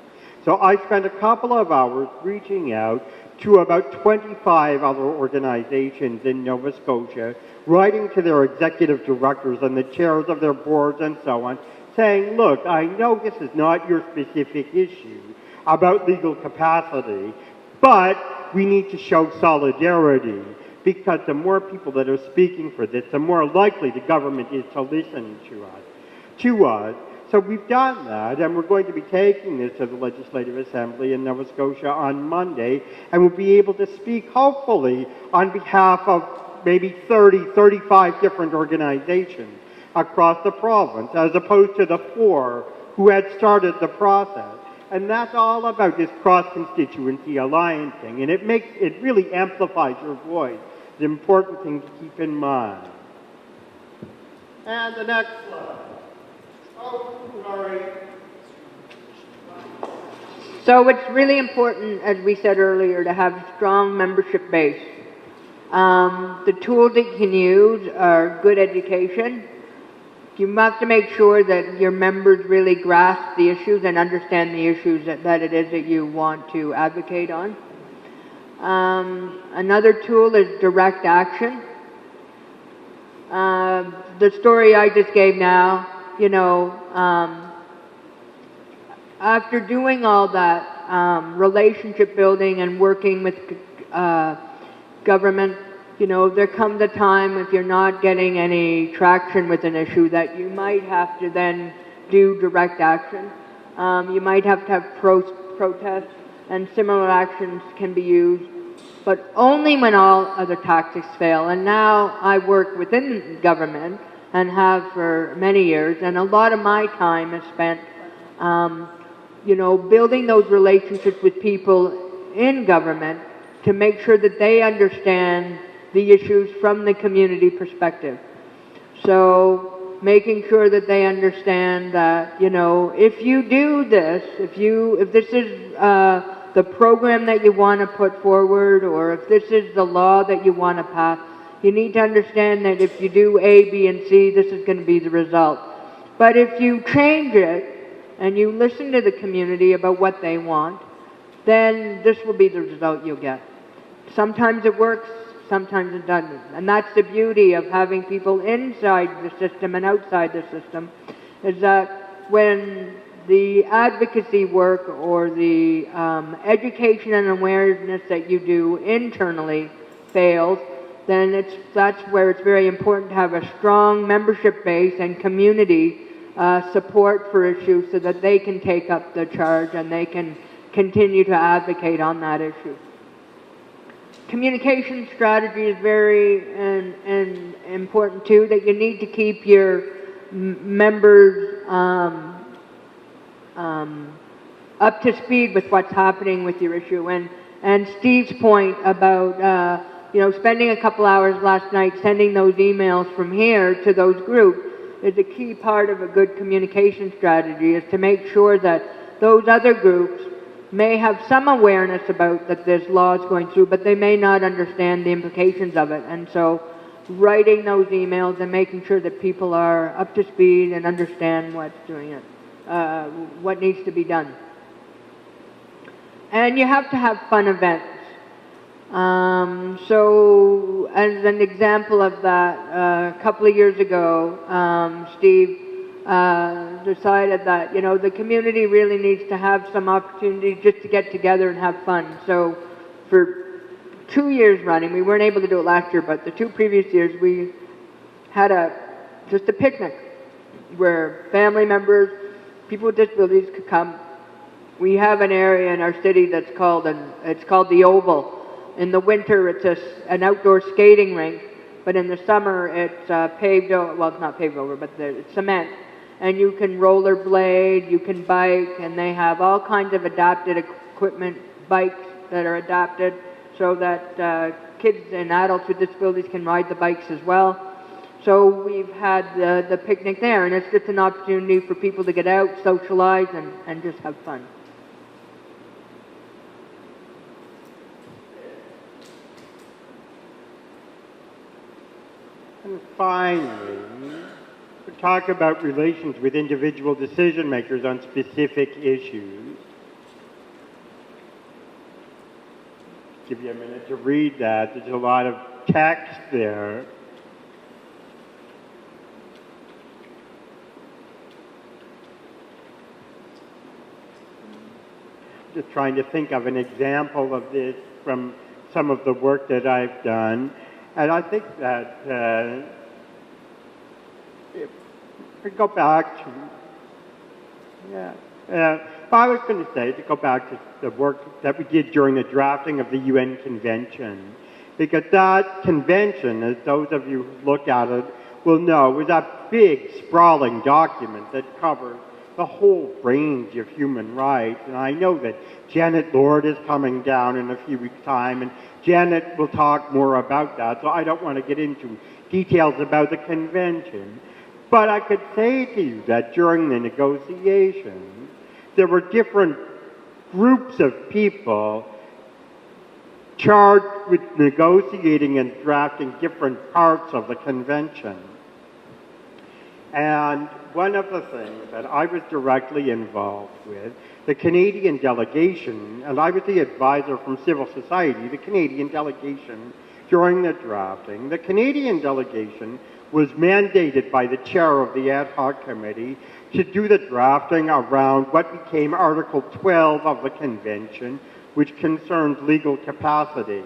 So I spent a couple of hours reaching out to about 25 other organizations in Nova Scotia, writing to their executive directors and the chairs of their boards and so on, saying, look, I know this is not your specific issue about legal capacity, but we need to show solidarity because the more people that are speaking for this, the more likely the government is to listen to us. So we've done that, and we're going to be taking this to the Legislative Assembly in Nova Scotia on Monday, and we'll be able to speak, hopefully, on behalf of maybe 30, 35 different organizations across the province, as opposed to the 4 who had started the process. And that's all about this cross-constituency alliancing, and it really amplifies your voice. It's an important thing to keep in mind. And the next slide. Oh, sorry. So it's really important, as we said earlier, to have a strong membership base. The tools that you can use are good education. You have to make sure that your members really grasp the issues and understand the issues that it is that you want to advocate on. Another tool is direct action. The story I just gave now, after doing all that relationship building and working with government, you know, there comes a time if you're not getting any traction with an issue that you might have to then do direct action. You might have to have protests, and similar actions can be used, but only when all other tactics fail. And now I work within government and have for many years, and a lot of my time is spent, you know, building those relationships with people in government to make sure that they understand the issues from the community perspective. So making sure that they understand that, you know, if you do this, if this is the program that you want to put forward, or if this is the law that you want to pass, you need to understand that if you do A, B, and C, this is going to be the result. But if you change it and you listen to the community about what they want, then this will be the result you'll get. Sometimes it works, sometimes it doesn't. And that's the beauty of having people inside the system and outside the system, is that when the advocacy work or the education and awareness that you do internally fails, then that's where it's very important to have a strong membership base and community support for issues so that they can take up the charge and they can continue to advocate on that issue. Communication strategy is very important too, that you need to keep your members up to speed with what's happening with your issue. And Steve's point about you know, spending a couple hours last night sending those emails from here to those groups is a key part of a good communication strategy, is to make sure that those other groups may have some awareness about that there's laws going through, but they may not understand the implications of it. And so writing those emails and making sure that people are up to speed and understand what's doing it, what needs to be done. And you have to have fun events. So as an example of that, a couple of years ago, Steve decided that, you know, the community really needs to have some opportunity just to get together and have fun. So for 2 years running, we weren't able to do it last year, but the 2 previous years we had just a picnic where family members, people with disabilities could come. We have an area in our city that's called the Oval. In the winter, it's an outdoor skating rink, but in the summer, it's paved over. Well, it's not paved over, but it's cement. And you can rollerblade, you can bike, and they have all kinds of adapted equipment, bikes that are adapted so that kids and adults with disabilities can ride the bikes as well. So we've had the picnic there, and it's just an opportunity for people to get out, socialize, and just have fun. And finally, we talk about relations with individual decision makers on specific issues. Give you a minute to read that. There's a lot of text there. Just trying to think of an example of this from some of the work that I've done. And I think that if we go back to, I was going to say to go back to the work that we did during the drafting of the UN Convention, because that convention, as those of you who look at it will know, was a big, sprawling document that covered the whole range of human rights. And I know that Janet Lord is coming down in a few weeks' time, and Janet will talk more about that, so I don't want to get into details about the convention. But I could say to you that during the negotiations, there were different groups of people charged with negotiating and drafting different parts of the convention. And one of the things that I was directly involved with, the Canadian delegation, and I was the advisor from civil society, the Canadian delegation during the drafting, the Canadian delegation was mandated by the chair of the ad hoc committee to do the drafting around what became Article 12 of the convention, which concerns legal capacity.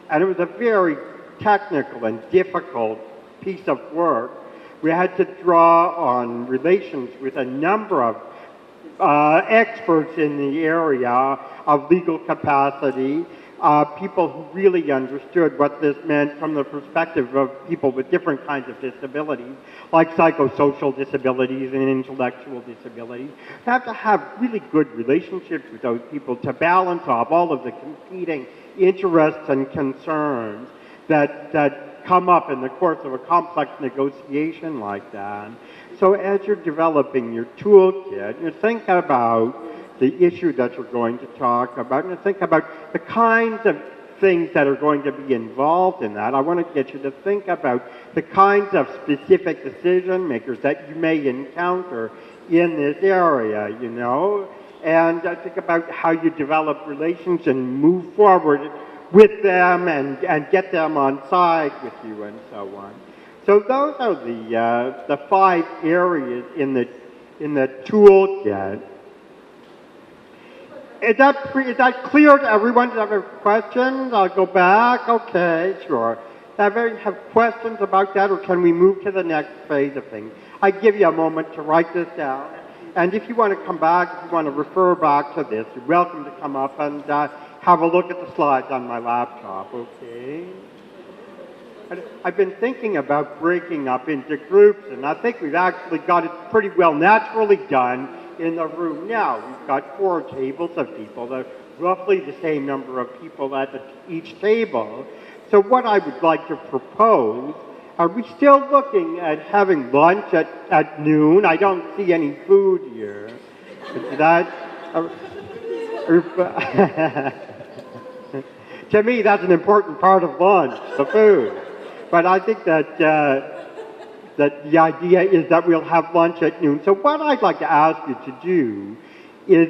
And it was a very technical and difficult piece of work. We had to draw on relations with a number of experts in the area of legal capacity, people who really understood what this meant from the perspective of people with different kinds of disabilities, like psychosocial disabilities and intellectual disabilities. You have to have really good relationships with those people to balance off all of the competing interests and concerns that come up in the course of a complex negotiation like that. So as you're developing your toolkit, you think about the issue that you're going to talk about, and you think about the kinds of things that are going to be involved in that. I want to get you to think about the kinds of specific decision makers that you may encounter in this area, you know, and think about how you develop relations and move forward with them and get them on side with you and so on. So those are the 5 areas in the toolkit. Is that clear to everyone? Do you have questions? I'll go back. Okay, sure. Have questions about that, or can we move to the next phase of things? I give you a moment to write this down. And if you want to come back, if you want to refer back to this, you're welcome to come up and have a look at the slides on my laptop, okay? I've been thinking about breaking up into groups, and I think we've actually got it pretty well naturally done in the room now. We've got 4 tables of people, roughly the same number of people at each table. So what I would like to propose, are we still looking at having lunch at noon? I don't see any food here. Is that... to me, that's an important part of lunch, the food. But I think that the idea is that we'll have lunch at noon. So what I'd like to ask you to do is,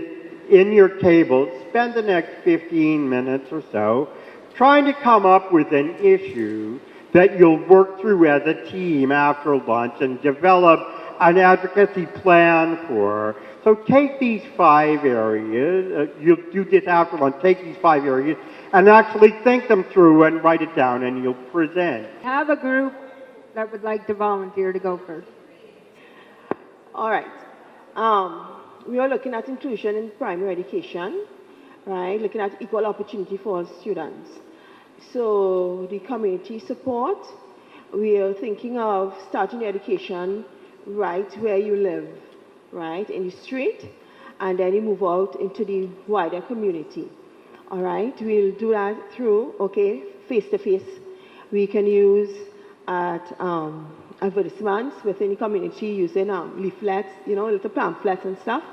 in your tables, spend the next 15 minutes or so trying to come up with an issue that you'll work through as a team after lunch and develop an advocacy plan for. So take these 5 areas, you'll do this after lunch, take these 5 areas and actually think them through and write it down, and you'll present. Have a group that would like to volunteer to go first. All right. We are looking at inclusion in primary education, right? Looking at equal opportunity for all students. So the community support, we are thinking of starting education right where you live, right, in the street, and then you move out into the wider community. All right, we'll do that through, face-to-face. We can use advertisements within the community using leaflets, little pamphlets and stuff.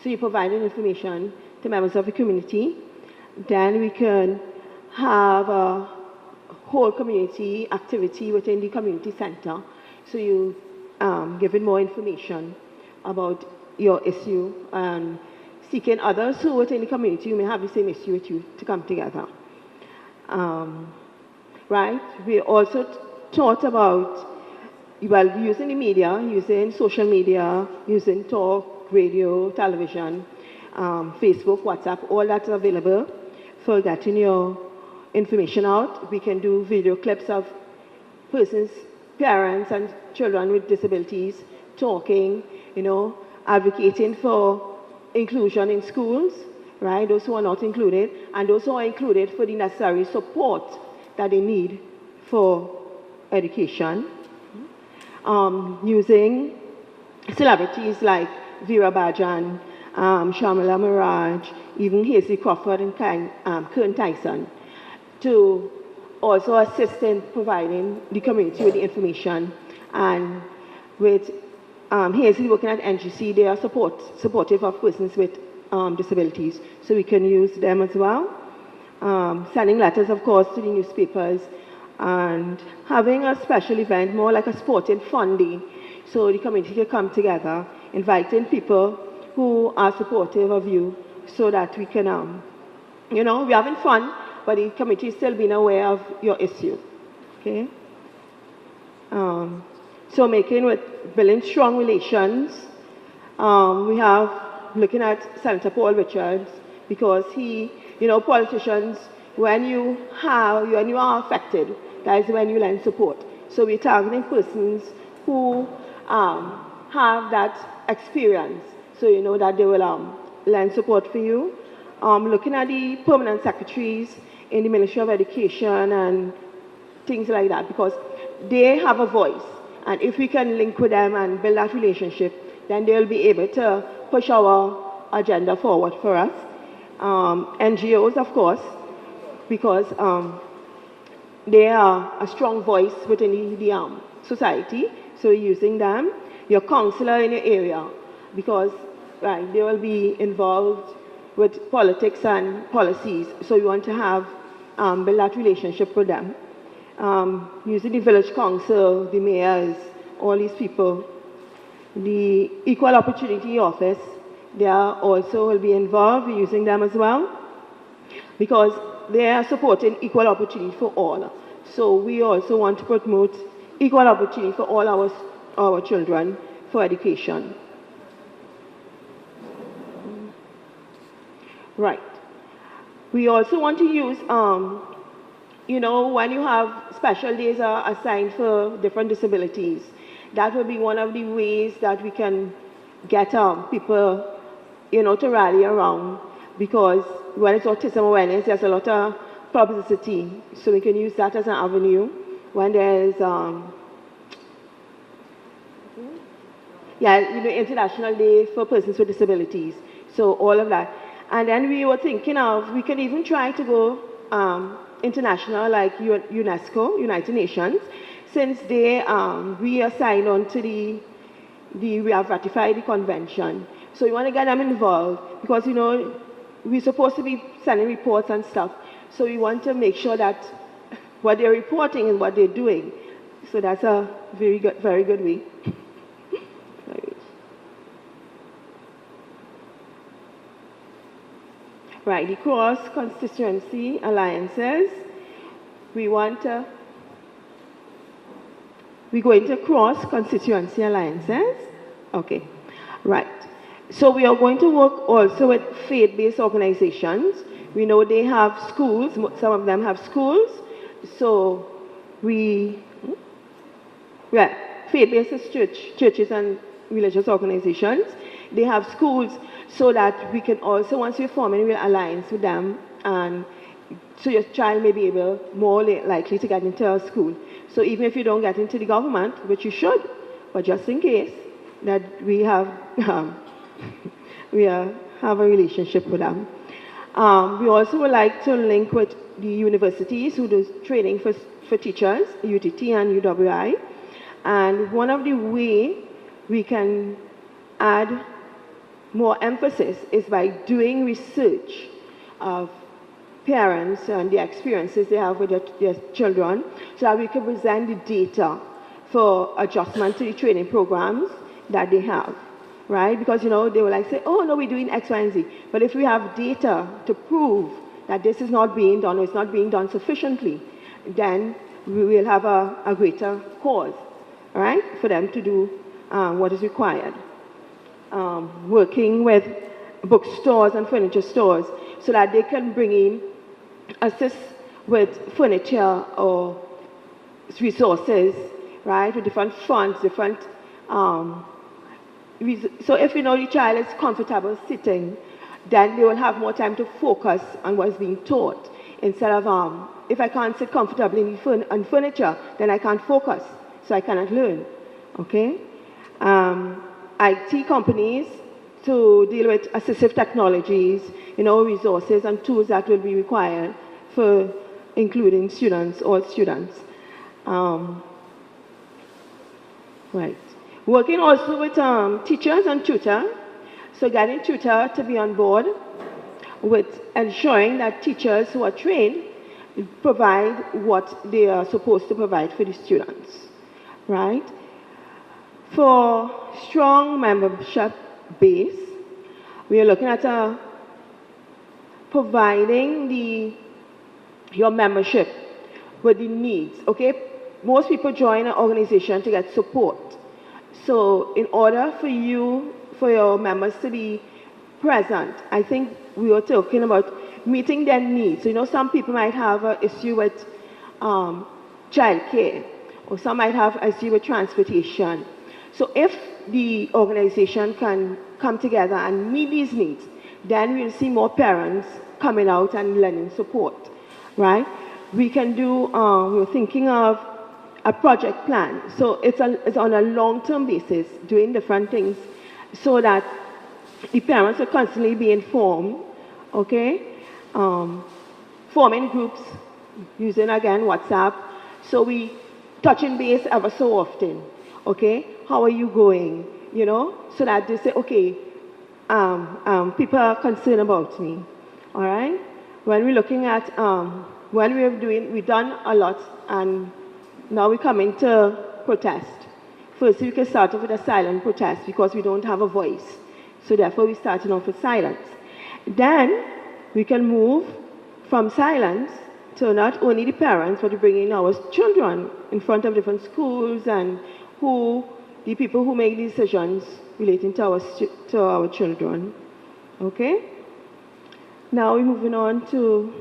So you're providing information to members of the community. Then we can have a whole community activity within the community center. So you giving more information about your issue and seeking others who within the community who may have the same issue with you to come together. Right? We also thought about, using the media, using social media, using talk, radio, television, Facebook, WhatsApp, all that's available for getting your information out. We can do video clips of persons, parents and children with disabilities talking, advocating for inclusion in schools, right? Those who are not included, and those who are included for the necessary support that they need for education. Using celebrities like Vera Bajan, Shamala Miraj, even Hazy Crawford and Kern Tyson to also assist in providing the community with the information. And with Hazy working at NGC, they are supportive of persons with disabilities, so we can use them as well. Sending letters, of course, to the newspapers, and having a special event, more like a sporting fun day, so the community can come together, inviting people who are supportive of you, so that we can, we're having fun, but the community is still being aware of your issue. Okay? So building strong relations. We have looking at Senator Paul Richards, because politicians, when you are affected, that is when you lend support. So we're targeting persons who have that experience, so you know that they will lend support for you. Looking at the permanent secretaries in the Ministry of Education and things like that, because they have a voice, and if we can link with them and build that relationship, then they'll be able to push our agenda forward for us. NGOs, of course, because they are a strong voice within the society, so using them. Your counselor in your area, because they will be involved with politics and policies, so you want to have build that relationship with them. Using the village council, the mayors, all these people. The Equal Opportunity Office, they are also will be involved using them as well, because they are supporting equal opportunity for all. So we also want to promote equal opportunity for all our children for education. Right. We also want to use, when you have special days are assigned for different disabilities, that will be one of the ways that we can get people, to rally around, because when it's autism awareness, there's a lot of publicity, so we can use that as an avenue. When there's, International Day for Persons with Disabilities, so all of that. And then we were thinking we can even try to go international, like UNESCO, United Nations, since we are signed on to we have ratified the convention. So we want to get them involved, because, we're supposed to be sending reports and stuff. So we want to make sure that what they're reporting is what they're doing. So that's a very good way. Right, the cross-constituency alliances. We go into cross-constituency alliances. Okay, right. So we are going to work also with faith-based organizations. We know they have schools, some of them have schools. So faith-based is churches and religious organizations. They have schools, so that we can also, once we form an alliance with them, and so your child may be more likely to get into a school. So even if you don't get into the government, which you should, but just in case, that we have have a relationship with them. We also would like to link with the universities who do training for teachers, UTT and UWI. And one of the ways we can add more emphasis is by doing research of parents and the experiences they have with their children, so that we can present the data for adjustment to the training programs that they have, right? Because, they will say, oh, no, we're doing X, Y, and Z. But if we have data to prove that this is not being done, or it's not being done sufficiently, then we will have a greater cause, right, for them to do what is required. Working with bookstores and furniture stores, so that they can assist with furniture or resources, right, with different funds, different. So if the child is comfortable sitting, then they will have more time to focus on what is being taught, instead of if I can't sit comfortably on furniture, then I can't focus, so I cannot learn. Okay. IT companies to deal with assistive technologies, resources and tools that will be required for including all students. Right. Working also with teachers and tutors, so getting tutor to be on board with ensuring that teachers who are trained provide what they are supposed to provide for the students, right? For strong membership base, we are looking at providing your membership with the needs, okay? most people join an organization to get support. So in order for your members to be present, I think we were talking about meeting their needs. You know, some people might have an issue with childcare, or some might have an issue with transportation. So if the organization can come together and meet these needs, then we'll see more parents coming out and lending support, right? We can do, we're thinking of a project plan. So it's on a long-term basis, doing different things so that the parents will constantly be informed, okay? Forming groups, using again WhatsApp. So we touching base ever so often, okay? How are you going? You know, so that they say, okay, people are concerned about me, all right? When we're looking at, when we've done a lot, and now we're coming to protest. First, we can start off with a silent protest because we don't have a voice. So therefore, we're starting off with silence. Then, we can move from silence to not only the parents, but bringing our children in front of different schools and the people who make decisions relating to our children. Okay? Now we're moving on to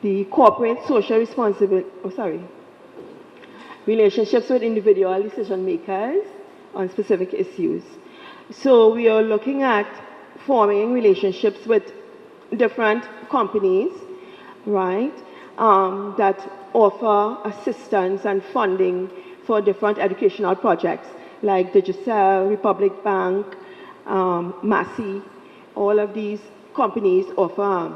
the corporate social responsibility, relationships with individual decision makers on specific issues. So we are looking at forming relationships with different companies, right, that offer assistance and funding for different educational projects like Digicel, Republic Bank, Massey. All of these companies offer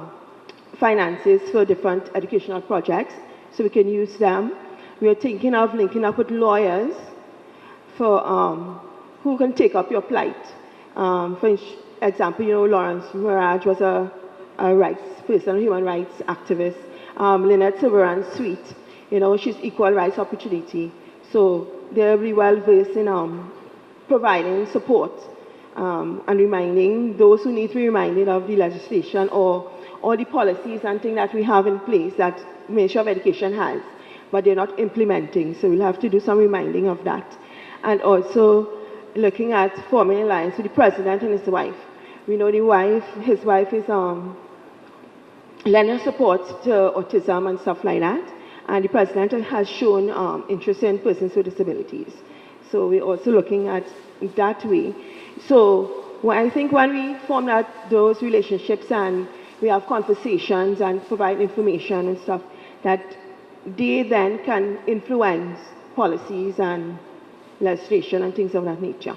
finances for different educational projects, so we can use them. We are thinking of linking up with lawyers for who can take up your plight. For example, you know, Lawrence Mirage was a rights person, human rights activist. Lynette Silveran Sweet, you know, she's equal rights opportunity. So they're really well versed in providing support and reminding those who need to be reminded of the legislation or the policies and things that we have in place that Ministry of Education has, but they're not implementing. So we'll have to do some reminding of that. And also looking at forming an alliance with the president and his wife. We know his wife is lending support to autism and stuff like that. And the president has shown interest in persons with disabilities. So we're also looking at that way. So I think when we form those relationships and we have conversations and provide information and stuff, that they then can influence policies and legislation and things of that nature.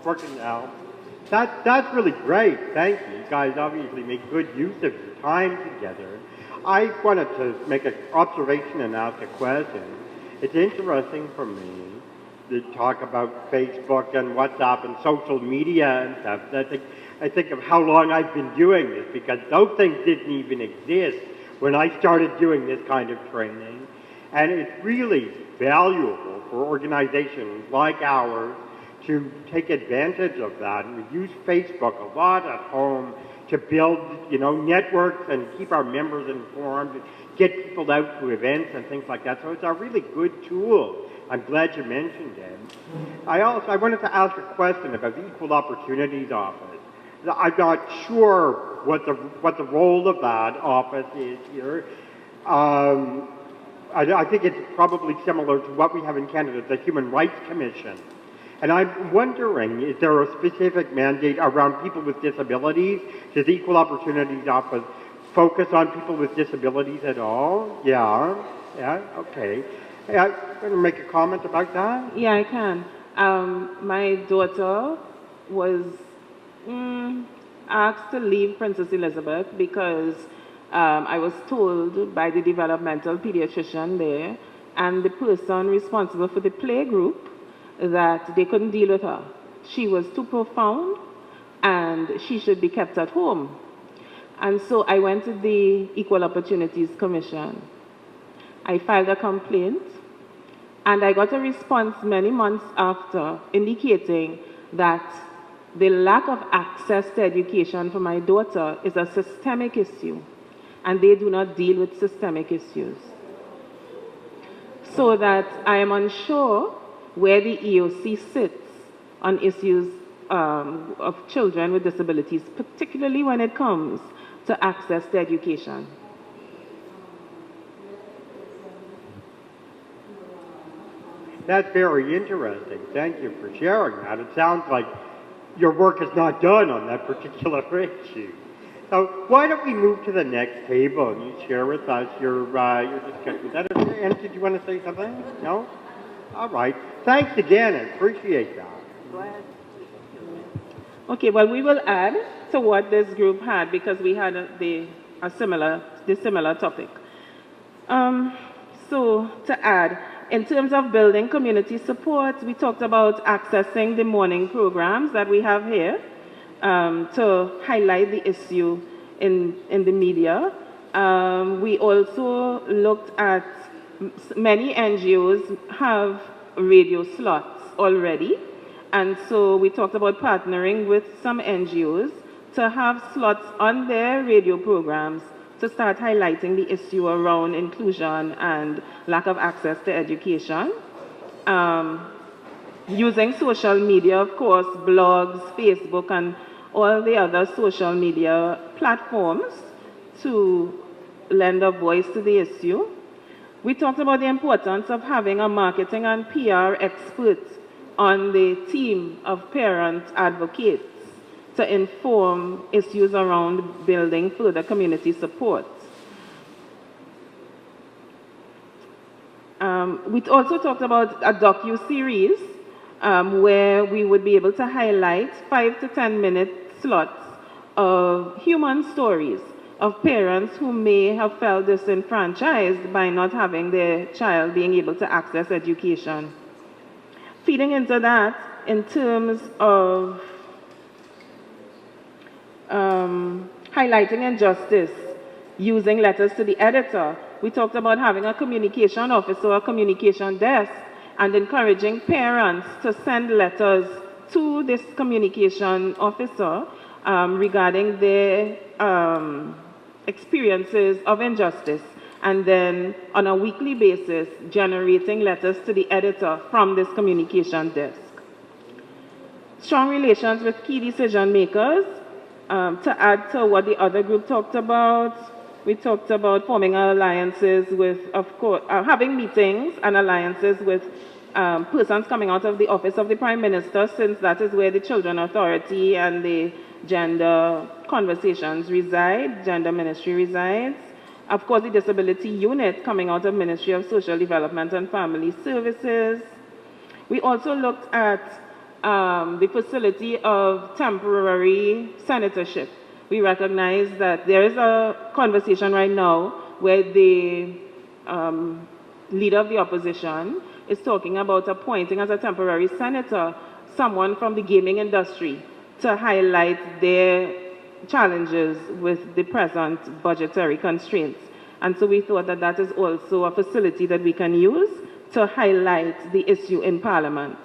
Working now. That's really great. Thank you. You guys obviously make good use of your time together. I wanted to make an observation and ask a question. It's interesting for me to talk about Facebook and WhatsApp and social media and stuff. I think of how long I've been doing this, because those things didn't even exist when I started doing this kind of training. And it's really valuable for organizations like ours to take advantage of that. And we use Facebook a lot at home to build, you know, networks and keep our members informed, and get people out to events and things like that. So it's a really good tool. I'm glad you mentioned it. I wanted to ask a question about the Equal Opportunities Office. I'm not sure what the role of that office is here. I think it's probably similar to what we have in Canada, the Human Rights Commission. And I'm wondering, is there a specific mandate around people with disabilities? Does the Equal Opportunities Office focus on people with disabilities at all? Yeah, okay. Hey, I'm going to make a comment about that. Yeah, I can. My daughter was asked to leave Princess Elizabeth because I was told by the developmental pediatrician there and the person responsible for the play group that they couldn't deal with her. She was too profound and she should be kept at home. And so I went to the Equal Opportunities Commission. I filed a complaint, and I got a response many months after indicating that the lack of access to education for my daughter is a systemic issue, and they do not deal with systemic issues. So that I am unsure where the EOC sits on issues of children with disabilities, particularly when it comes to access to education. That's very interesting. Thank you for sharing that. It sounds like your work is not done on that particular issue. So why don't we move to the next table and you share with us your discussion. Is that okay? And did you want to say something? No? All right. Thanks again. I appreciate that. Go ahead. Okay, well, we will add to what this group had because we had the similar topic. So to add, in terms of building community support, we talked about accessing the morning programs that we have here to highlight the issue in the media. We also looked at many NGOs have radio slots already, and so we talked about partnering with some NGOs to have slots on their radio programs to start highlighting the issue around inclusion and lack of access to education. Using social media, of course, blogs, Facebook, and all the other social media platforms to lend a voice to the issue. We talked about the importance of having a marketing and PR expert on the team of parent advocates to inform issues around building further community support. We also talked about a docu-series where we would be able to highlight 5 to 10 minute slots of human stories of parents who may have felt disenfranchised by not having their child being able to access education. Feeding into that, in terms of highlighting injustice, using letters to the editor, we talked about having a communication officer or a communication desk and encouraging parents to send letters to this communication officer regarding their experiences of injustice, and then on a weekly basis generating letters to the editor from this communication desk. Strong relations with key decision makers. To add to what the other group talked about, we talked about forming alliances with, of course, having meetings and alliances with persons coming out of the office of the Prime Minister, since that is where the Children Authority and the gender conversations reside, gender ministry resides. Of course, the disability unit coming out of Ministry of Social Development and Family Services. We also looked at the facility of temporary senatorship. We recognize that there is a conversation right now where the leader of the opposition is talking about appointing as a temporary senator someone from the gaming industry to highlight their challenges with the present budgetary constraints. And so we thought that that is also a facility that we can use to highlight the issue in Parliament.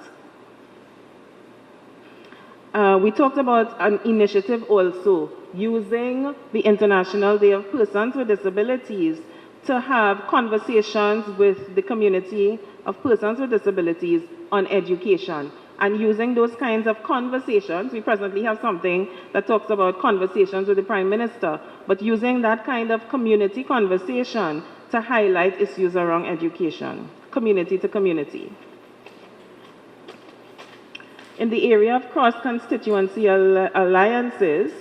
We talked about an initiative also using the International Day of Persons with Disabilities to have conversations with the community of persons with disabilities on education. And using those kinds of conversations, we presently have something that talks about conversations with the Prime Minister, but using that kind of community conversation to highlight issues around education, community to community. In the area of cross-constituency alliances,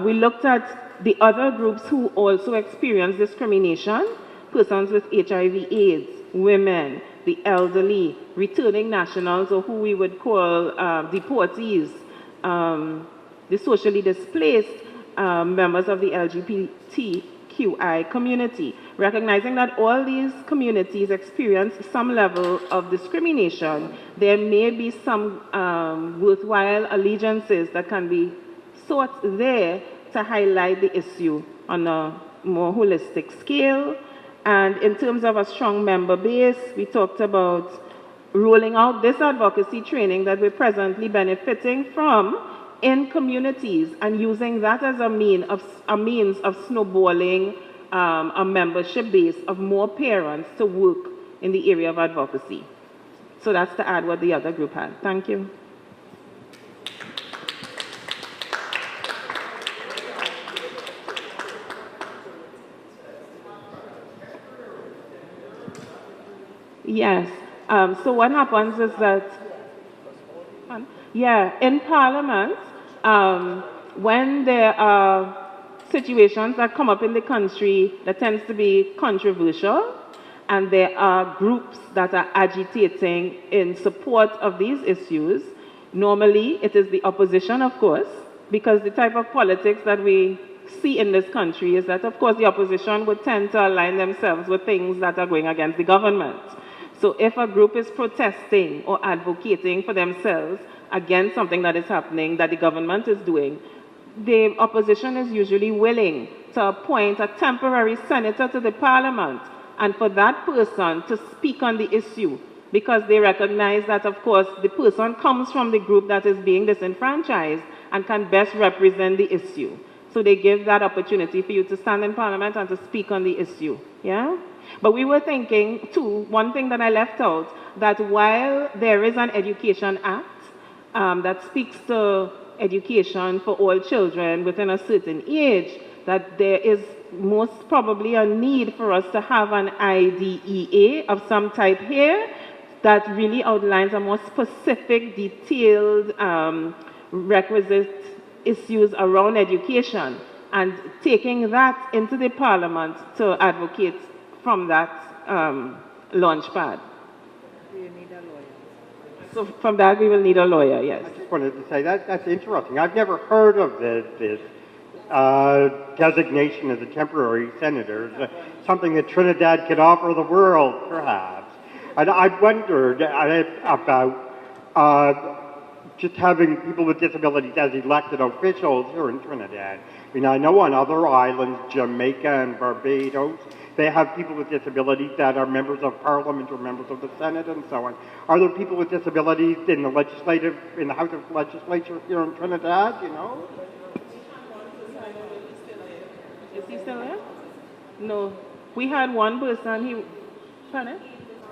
we looked at the other groups who also experience discrimination, persons with HIV/AIDS, women, the elderly, returning nationals, or who we would call deportees, the socially displaced members of the LGBTQI community, recognizing that all these communities experience some level of discrimination. There may be some worthwhile allegiances that can be sought there to to highlight the issue on a more holistic scale. And in terms of a strong member base, we talked about rolling out this advocacy training that we're presently benefiting from in communities and using that as a means of snowballing a membership base of more parents to work in the area of advocacy. So that's to add what the other group had. Thank you. Yes. So what happens is that, in Parliament, when there are situations that come up in the country that tends to be controversial, and there are groups that are agitating in support of these issues, normally it is the opposition, of course, because the type of politics that we see in this country is that, of course, the opposition would tend to align themselves with things that are going against the government. So if a group is protesting or advocating for themselves against something that is happening that the government is doing, the opposition is usually willing to appoint a temporary senator to the parliament and for that person to speak on the issue, because they recognize that, of course, the person comes from the group that is being disenfranchised and can best represent the issue. So they give that opportunity for you to stand in parliament and to speak on the issue. Yeah? But we were thinking, too, one thing that I left out, that while there is an Education Act that speaks to education for all children within a certain age, that there is most probably a need for us to have an IDEA of some type here that really outlines a more specific, detailed, requisite issues around education, and taking that into the parliament to advocate from that launch pad. Do you need a lawyer? So from that we will need a lawyer, yes. I just wanted to say that's interesting. I've never heard of this designation as a temporary senator. It's something that Trinidad could offer the world, perhaps. And I wondered about just having people with disabilities as elected officials here in Trinidad. I mean, I know on other islands, Jamaica and Barbados, they have people with disabilities that are members of Parliament or members of the Senate and so on. Are there people with disabilities in the House of Legislature here in Trinidad, you know? Is he still there? No. We had one person, pardon?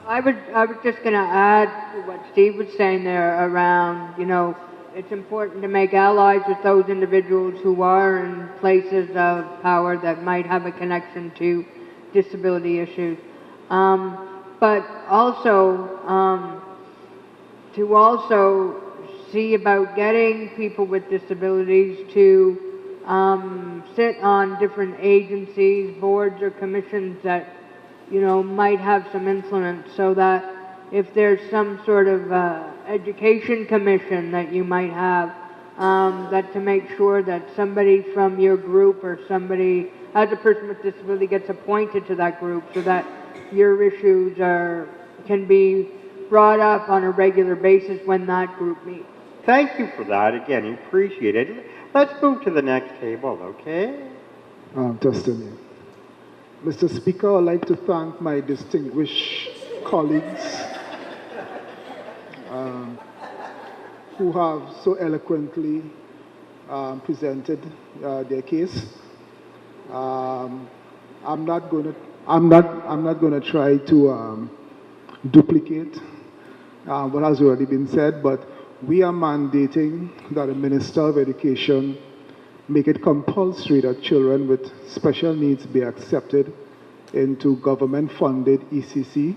I was just going to add to what Steve was saying there around, you know, it's important to make allies with those individuals who are in places of power that might have a connection to disability issues. But also, to also see about getting people with disabilities to sit on different agencies, boards, or commissions that, you know, might have some influence, so that if there's some sort of education commission that you might have, that to make sure that somebody from your group or somebody, as a person with disability, gets appointed to that group so that your issues can be brought up on a regular basis when that group meets. Thank you for that. Again, appreciate it. Let's move to the next table, okay? Testimony. Mr. Speaker, I'd like to thank my distinguished colleagues who have so eloquently presented their case. I'm not going to try to duplicate what has already been said, but we are mandating that the Minister of Education make it compulsory that children with special needs be accepted into government-funded ECC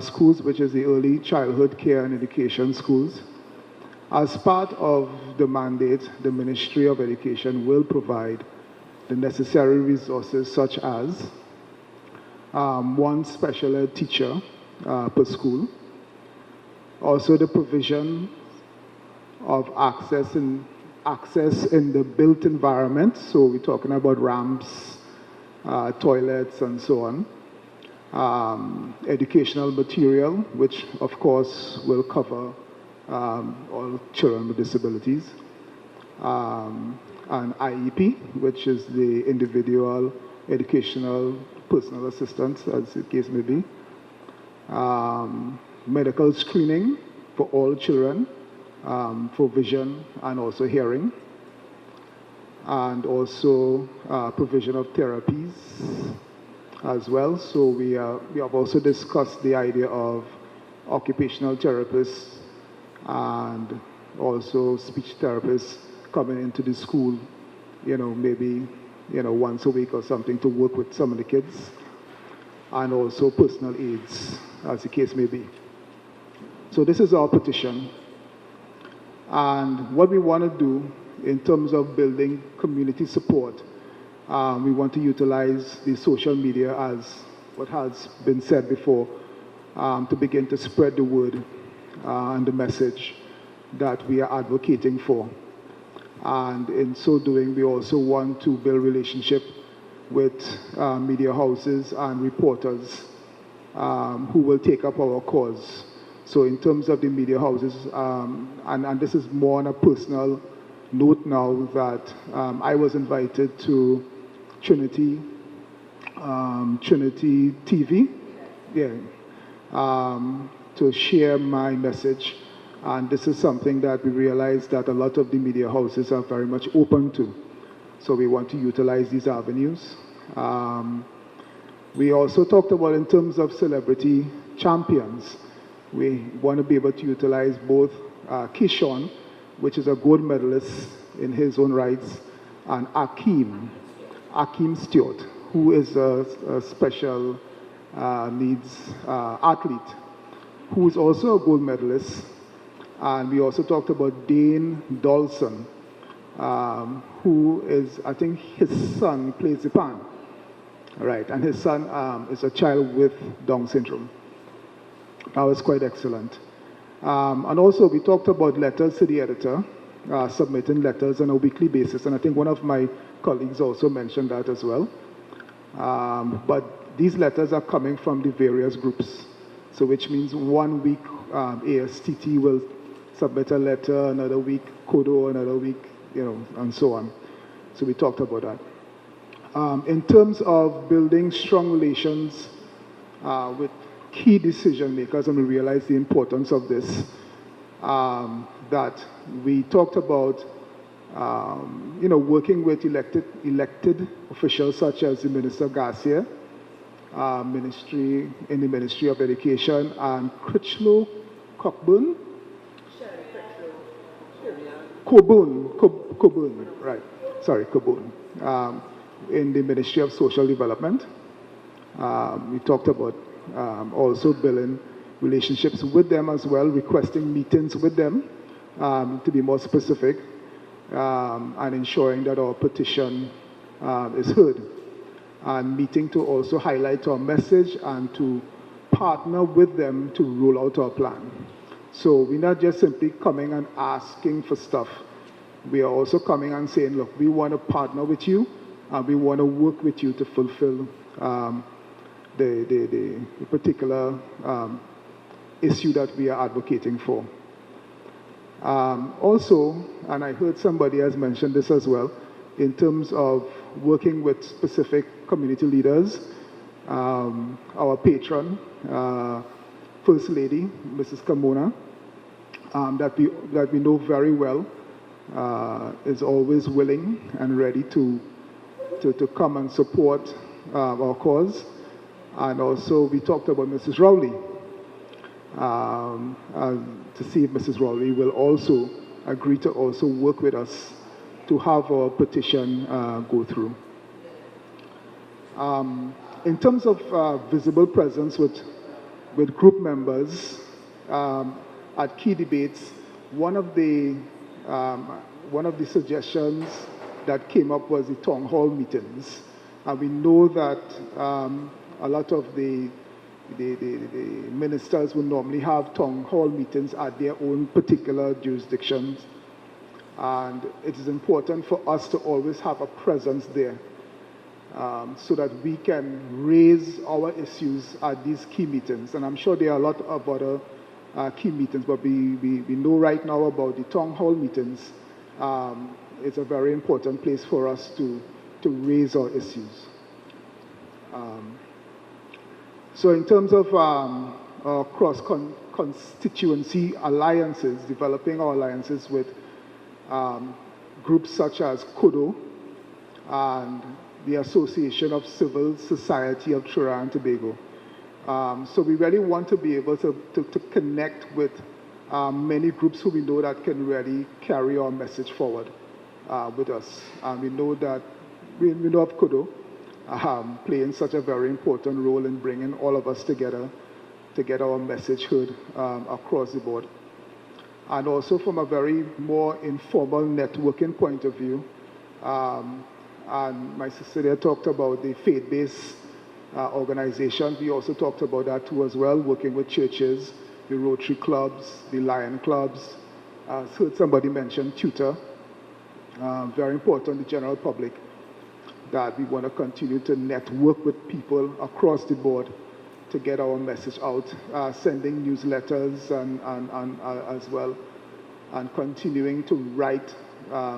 schools, which is the Early Childhood Care and Education schools. As part of the mandate, the Ministry of Education will provide the necessary resources, such as one special ed teacher per school, also the provision of access in the built environment, so we're talking about ramps, toilets, and so on. Educational material, which of course will cover all children with disabilities. an IEP, which is the individual educational personal assistance, as the case may be, medical screening for all children, for vision and also hearing, and also provision of therapies as well. So we have also discussed the idea of occupational therapists and also speech therapists coming into the school, maybe, once a week or something to work with some of the kids, and also personal aides, as the case may be. So this is our petition. And what we want to do in terms of building community support, we want to utilize the social media, as what has been said before, to begin to spread the word and the message that we are advocating for. And in so doing, we also want to build relationship with media houses and reporters who will take up our cause. So in terms of the media houses, and this is more on a personal note now, that I was invited to Trinity TV, to share my message. And this is something that we realize that a lot of the media houses are very much open to. So we want to utilize these avenues. We also talked about in terms of celebrity champions. We want to be able to utilize both Kishon, which is a gold medalist in his own rights, and Akeem Stewart, who is a special needs athlete, who is also a gold medalist. And we also talked about Dane Dawson, who is, I think his son plays the pan. Right, and his son is a child with Down syndrome. That was quite excellent. And also we talked about letters to the editor, submitting letters on a weekly basis, and I think one of my colleagues also mentioned that as well. But these letters are coming from the various groups, so which means 1 week ASTT will submit a letter, another week Kodo, another week, and so on. So we talked about that. In terms of building strong relations with key decision makers, and we realize the importance of this, that we talked about, working with elected officials such as the Minister Garcia, in the Ministry of Education, and Critchlow Cockburn? Coburn, right. Sorry, Coburn. In the Ministry of Social Development. We talked about also building relationships with them as well, requesting meetings with them, to be more specific, and ensuring that our petition is heard. And meeting to also highlight our message and to partner with them to roll out our plan. So we're not just simply coming and asking for stuff. We are also coming and saying, look, we want to partner with you, and we want to work with you to fulfill the particular issue that we are advocating for. Also, and I heard somebody has mentioned this as well, in terms of working with specific community leaders, our patron, First Lady, Mrs. Kamona, that we know very well, is always willing and ready to come and support our cause. And also we talked about Mrs. Rowley, to see if Mrs. Rowley will also agree to also work with us to have our petition go through. In terms of visible presence with group members at key debates, one of the suggestions that came up was the town hall meetings. And we know that a lot of the ministers will normally have town hall meetings at their own particular jurisdictions. And it is important for us to always have a presence there, so that we can raise our issues at these key meetings. And I'm sure there are a lot of other key meetings, but we know right now about the town hall meetings, it's a very important place for us to raise our issues. So in terms of our cross-constituency alliances, developing our alliances with groups such as KUDO and the Association of Civil Society of Trinidad and Tobago. So we really want to be able to connect with many groups who we know that can really carry our message forward with us. We know that we know of KUDO playing such a very important role in bringing all of us together to get our message heard across the board. And also from a very more informal networking point of view, and my sister there talked about the faith-based organization. We also talked about that too as well, working with churches, the Rotary clubs, the Lion clubs. Heard somebody mention tutor. Very important, the general public, that we want to continue to network with people across the board to get our message out, sending newsletters and as well, and continuing to write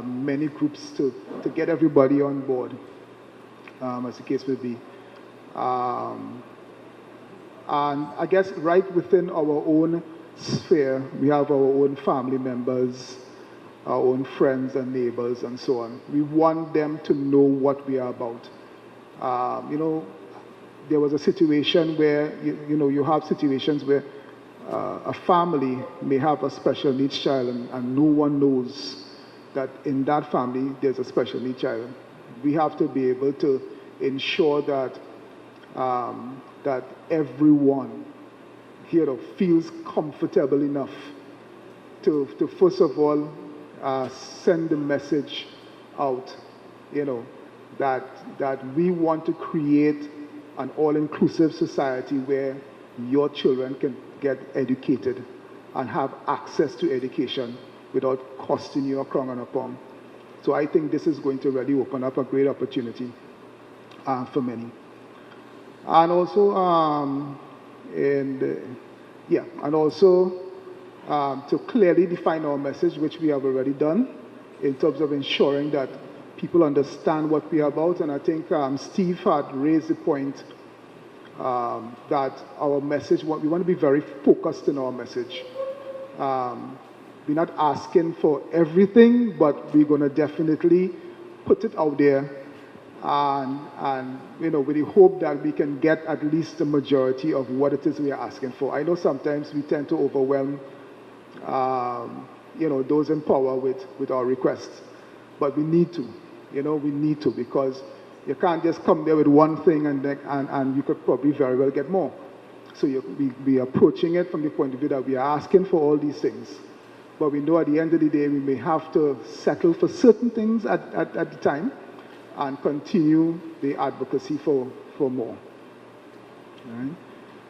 many groups to get everybody on board, as the case may be. And I guess right within our own sphere, we have our own family members, our own friends and neighbors and so on. We want them to know what we are about. There was a situation where, you have situations where a family may have a special needs child and no one knows that in that family there's a special needs child. We have to be able to ensure that that everyone here feels comfortable enough to first of all send the message out, that we want to create an all-inclusive society where your children can get educated and have access to education without costing you a crown and a pound. So I think this is going to really open up a great opportunity for many. And also, to clearly define our message, which we have already done, in terms of ensuring that people understand what we are about. And I think Steve had raised the point that our message, we want to be very focused in our message. We're not asking for everything, but we're going to definitely put it out there, and with the hope that we can get at least the majority of what it is we are asking for. I know sometimes we tend to overwhelm those in power with our requests, but we need to, because you can't just come there with one thing and you could probably very well get more. So we are approaching it from the point of view that we are asking for all these things, but we know at the end of the day we may have to settle for certain things at the time and continue the advocacy for more. Right?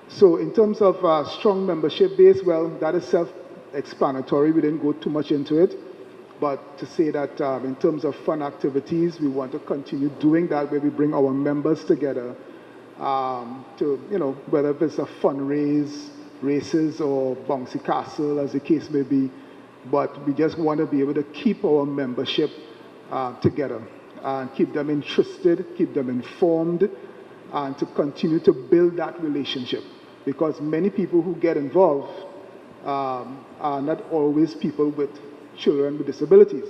So in terms of strong membership base, well, that is self-explanatory. We didn't go too much into it. But to say that in terms of fun activities, we want to continue doing that, where we bring our members together to, whether it's a fundraise, races, or bouncy castle, as the case may be. But we just want to be able to keep our membership together and keep them interested, keep them informed, and to continue to build that relationship. Because many people who get involved are not always people with children with disabilities.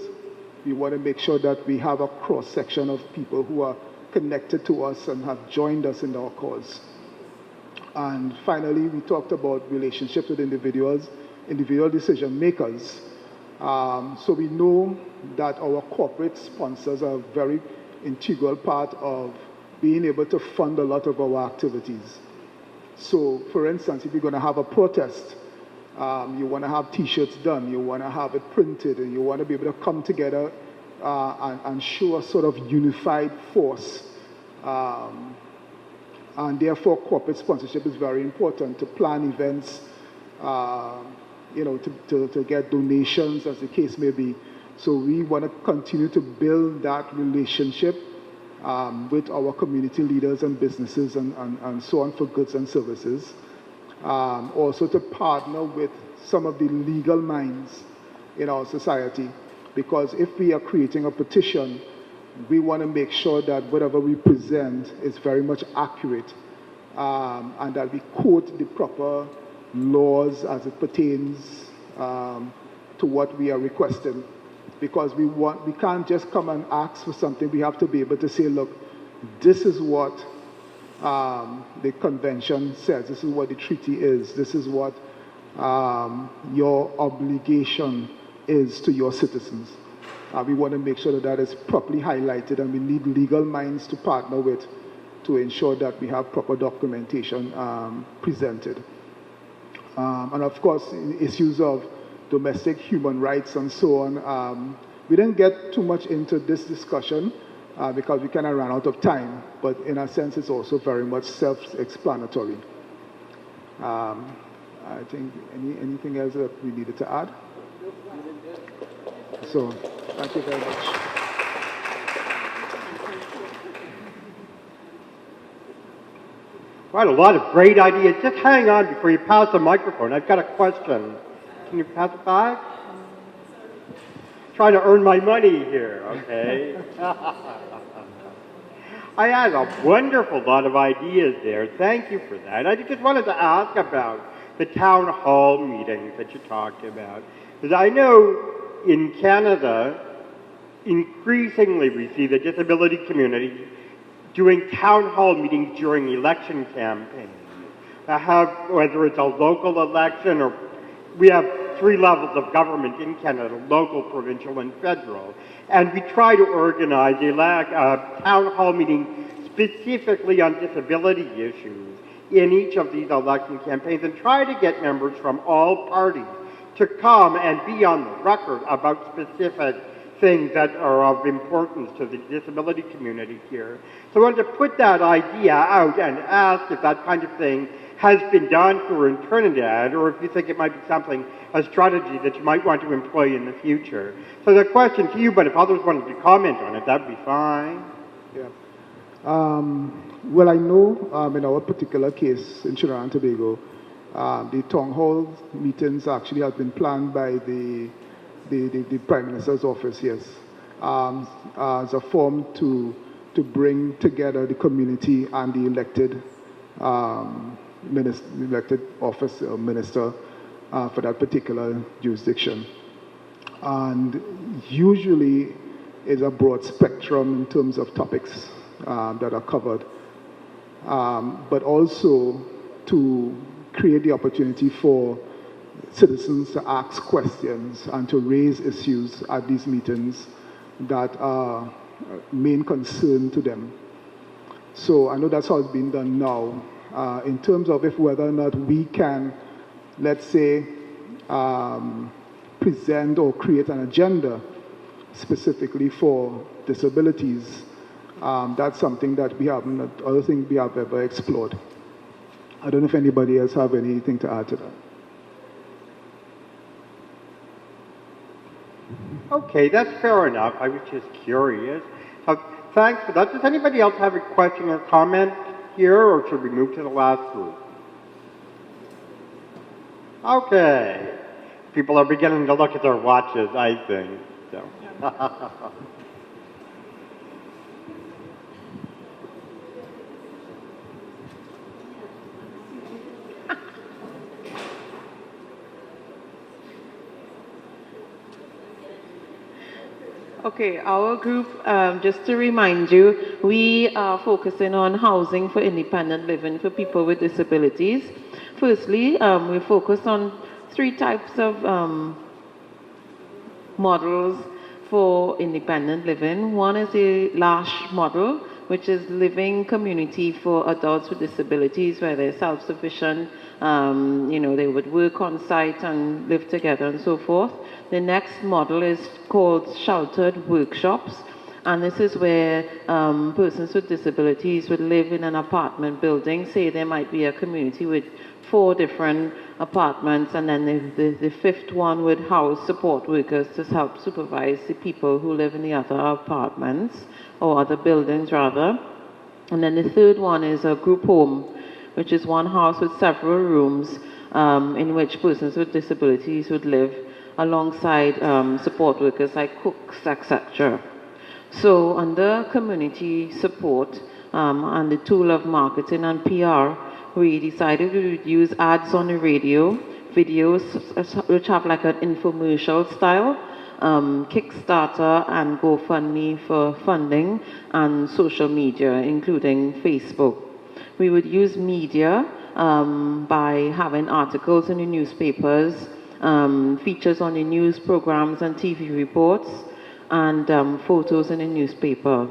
We want to make sure that we have a cross-section of people who are connected to us and have joined us in our cause. And finally, we talked about relationships with individual decision makers. So we know that our corporate sponsors are a very integral part of being able to fund a lot of our activities. So, for instance, if you're going to have a protest, you want to have T-shirts done, you want to have it printed, and you want to be able to come together and show a sort of unified force. And therefore, corporate sponsorship is very important to plan events, to get donations, as the case may be. So we want to continue to build that relationship with our community leaders and businesses and so on for goods and services. Also to partner with some of the legal minds in our society, Because if we are creating a petition, we want to make sure that whatever we present is very much accurate, and that we quote the proper laws as it pertains to what we are requesting. Because we can't just come and ask for something. We have to be able to say, look, this is what the convention says. This is what the treaty is. This is what your obligation is to your citizens. We want to make sure that that is properly highlighted, and we need legal minds to partner with to ensure that we have proper documentation presented. And of course, issues of domestic human rights and so on. We didn't get too much into this discussion because we kind of ran out of time, but in a sense, it's also very much self-explanatory. I think anything else that we needed to add? So, thank you very much. Right, a lot of great ideas. Just hang on before you pass the microphone. I've got a question. Can you pass it back? Trying to earn my money here, okay? I had a wonderful lot of ideas there. Thank you for that. I just wanted to ask about the town hall meetings that you talked about. Because I know in Canada, increasingly we see the disability community doing town hall meetings during election campaigns. Whether it's a local election or we have 3 levels of government in Canada, local, provincial, and federal. And we try to organize a town hall meeting specifically on disability issues in each of these election campaigns and try to get members from all parties to come and be on the record about specific things that are of importance to the disability community here. So I wanted to put that idea out and ask if that kind of thing has been done for in Trinidad, or if you think it might be something, a strategy that you might want to employ in the future. So the question to you, but if others wanted to comment on it, that'd be fine. Yeah. Well, I know in our particular case in Trinidad and Tobago, the town hall meetings actually have been planned by the Prime Minister's office, yes, as a form to bring together the community and the elected office or minister for that particular jurisdiction. And usually is a broad spectrum in terms of topics that are covered, but also to create the opportunity for citizens to ask questions and to raise issues at these meetings that are main concern to them. So I know that's how it's being done now. In terms of whether or not we can, let's say, present or create an agenda specifically for disabilities, that's something that I don't think we have ever explored. I don't know if anybody else have anything to add to that. Okay, that's fair enough. I was just curious. Thanks for that. Does anybody else have a question or comment here, or should we move to the last group? Okay. People are beginning to look at their watches, I think. So. Okay, our group, just to remind you, we are focusing on housing for independent living for people with disabilities. Firstly, we focus on 3 types of models for independent living. One is a LASH model, which is living community for adults with disabilities, where they're self-sufficient, they would work on site and live together and so forth. The next model is called sheltered workshops, and this is where persons with disabilities would live in an apartment building. Say there might be a community with 4 different apartments, and then the 5th one would house support workers to help supervise the people who live in the other apartments, or other buildings rather. And then the 3rd one is a group home, which is one house with several rooms in which persons with disabilities would live. alongside support workers like cooks, etc. So under community support and the tool of marketing and PR, we decided we would use ads on the radio, videos which have like an infomercial style, Kickstarter and GoFundMe for funding, and social media, including Facebook. We would use media by having articles in the newspapers, features on the news programs and TV reports, and photos in the newspaper.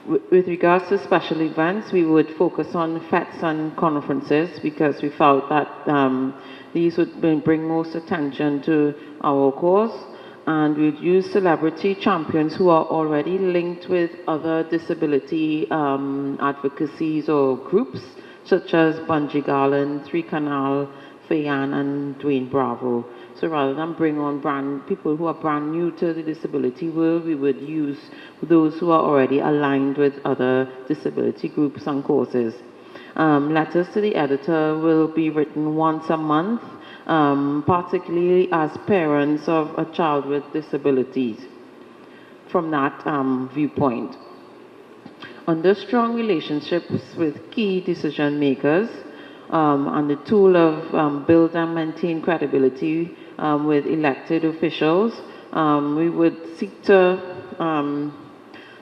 With regards to special events, we would focus on fetes and conferences because we felt that these would bring most attention to our cause, and we'd use celebrity champions who are already linked with other disability advocacies or groups, such as Bungie Garland, Three Canal, Fayan, and Dwayne Bravo. So rather than bring on people who are brand new to the disability world, we would use those who are already aligned with other disability groups and causes. Letters to the editor will be written once a month, particularly as parents of a child with disabilities, from that viewpoint. Under strong relationships with key decision makers, and the tool of build and maintain credibility with elected officials, we would seek to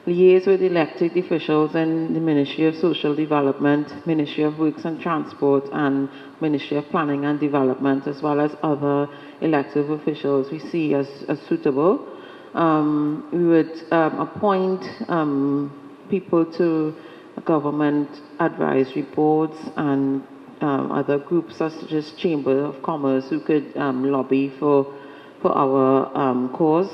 liaise with elected officials in the Ministry of Social Development, Ministry of Works and Transport, and Ministry of Planning and Development, as well as other elected officials we see as suitable. We would appoint people to government advisory boards and other groups such as Chamber of Commerce who could lobby for our cause.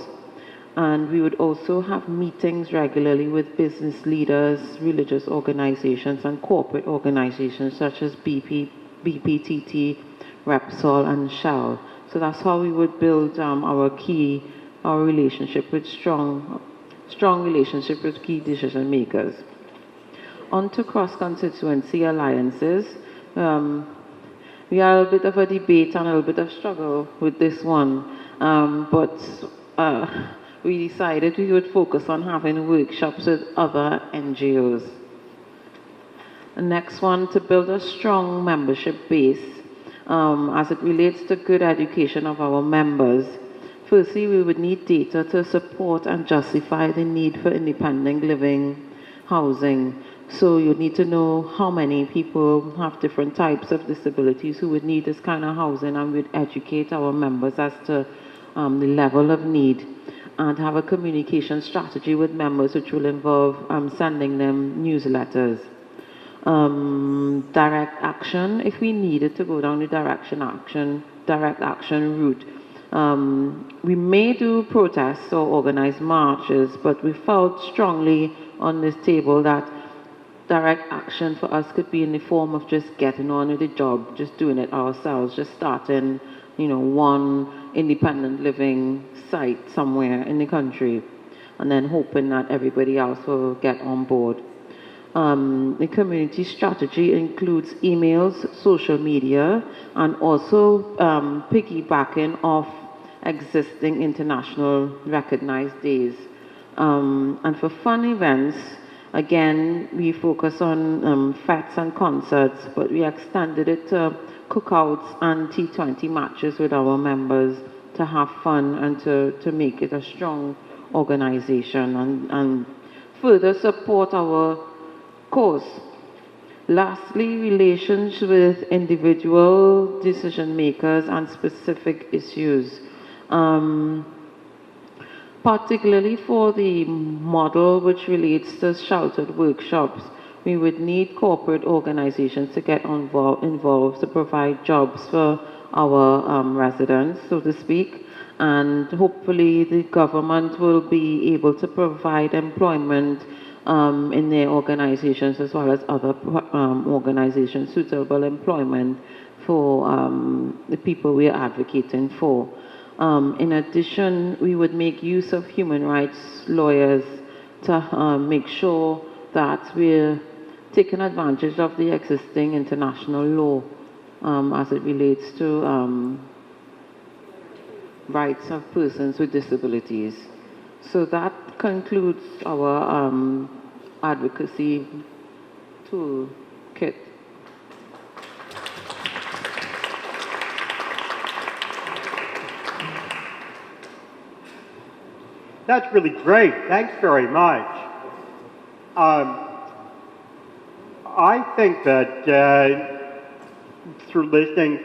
And we would also have meetings regularly with business leaders, religious organizations, and corporate organizations such as BPTT, Repsol, and Shell. So that's how we would build our relationship with strong relationship with key decision makers. On to cross-constituency alliances. We had a bit of a debate and a little bit of struggle with this one, but we decided we would focus on having workshops with other NGOs. The next one, to build a strong membership base as it relates to good education of our members. Firstly, we would need data to support and justify the need for independent living housing. So you need to know how many people have different types of disabilities who would need this kind of housing, and we'd educate our members as to the level of need, and have a communication strategy with members which will involve sending them newsletters. Direct action, if we needed to go down the direct action route. We may do protests or organize marches, but we felt strongly on this table that direct action for us could be in the form of just getting on with the job, just doing it ourselves, just starting, one independent living site somewhere in the country, and then hoping that everybody else will get on board. The community strategy includes emails, social media, and also piggybacking off existing international recognized days. And for fun events, again, we focus on fetes and concerts, but we extended it to cookouts and T20 matches with our members to have fun and to make it a strong organization and further support our cause. Lastly, relations with individual decision makers and specific issues. Particularly for the model which relates to sheltered workshops, we would need corporate organizations to get involved to provide jobs for our residents, so to speak, and hopefully the government will be able to provide employment in their organizations as well as other organizations, suitable employment for the people we are advocating for. In addition, we would make use of human rights lawyers to make sure that we're taking advantage of the existing international law as it relates to rights of persons with disabilities. So that concludes our advocacy toolkit. That's really great. Thanks very much. I think that through listening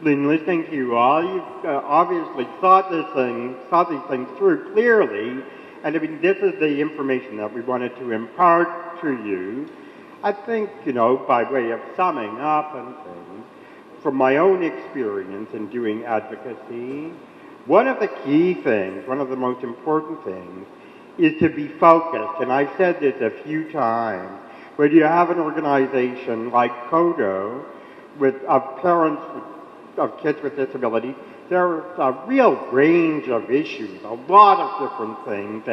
to you all, you've obviously thought these things through clearly, and I mean, this is the information that we wanted to impart to you. I think, by way of summing up and things, from my own experience in doing advocacy, one of the key things, one of the most important things, is to be focused. And I've said this a few times. When you have an organization like CODO of parents of kids with disabilities, there's a real range of issues, a lot of different things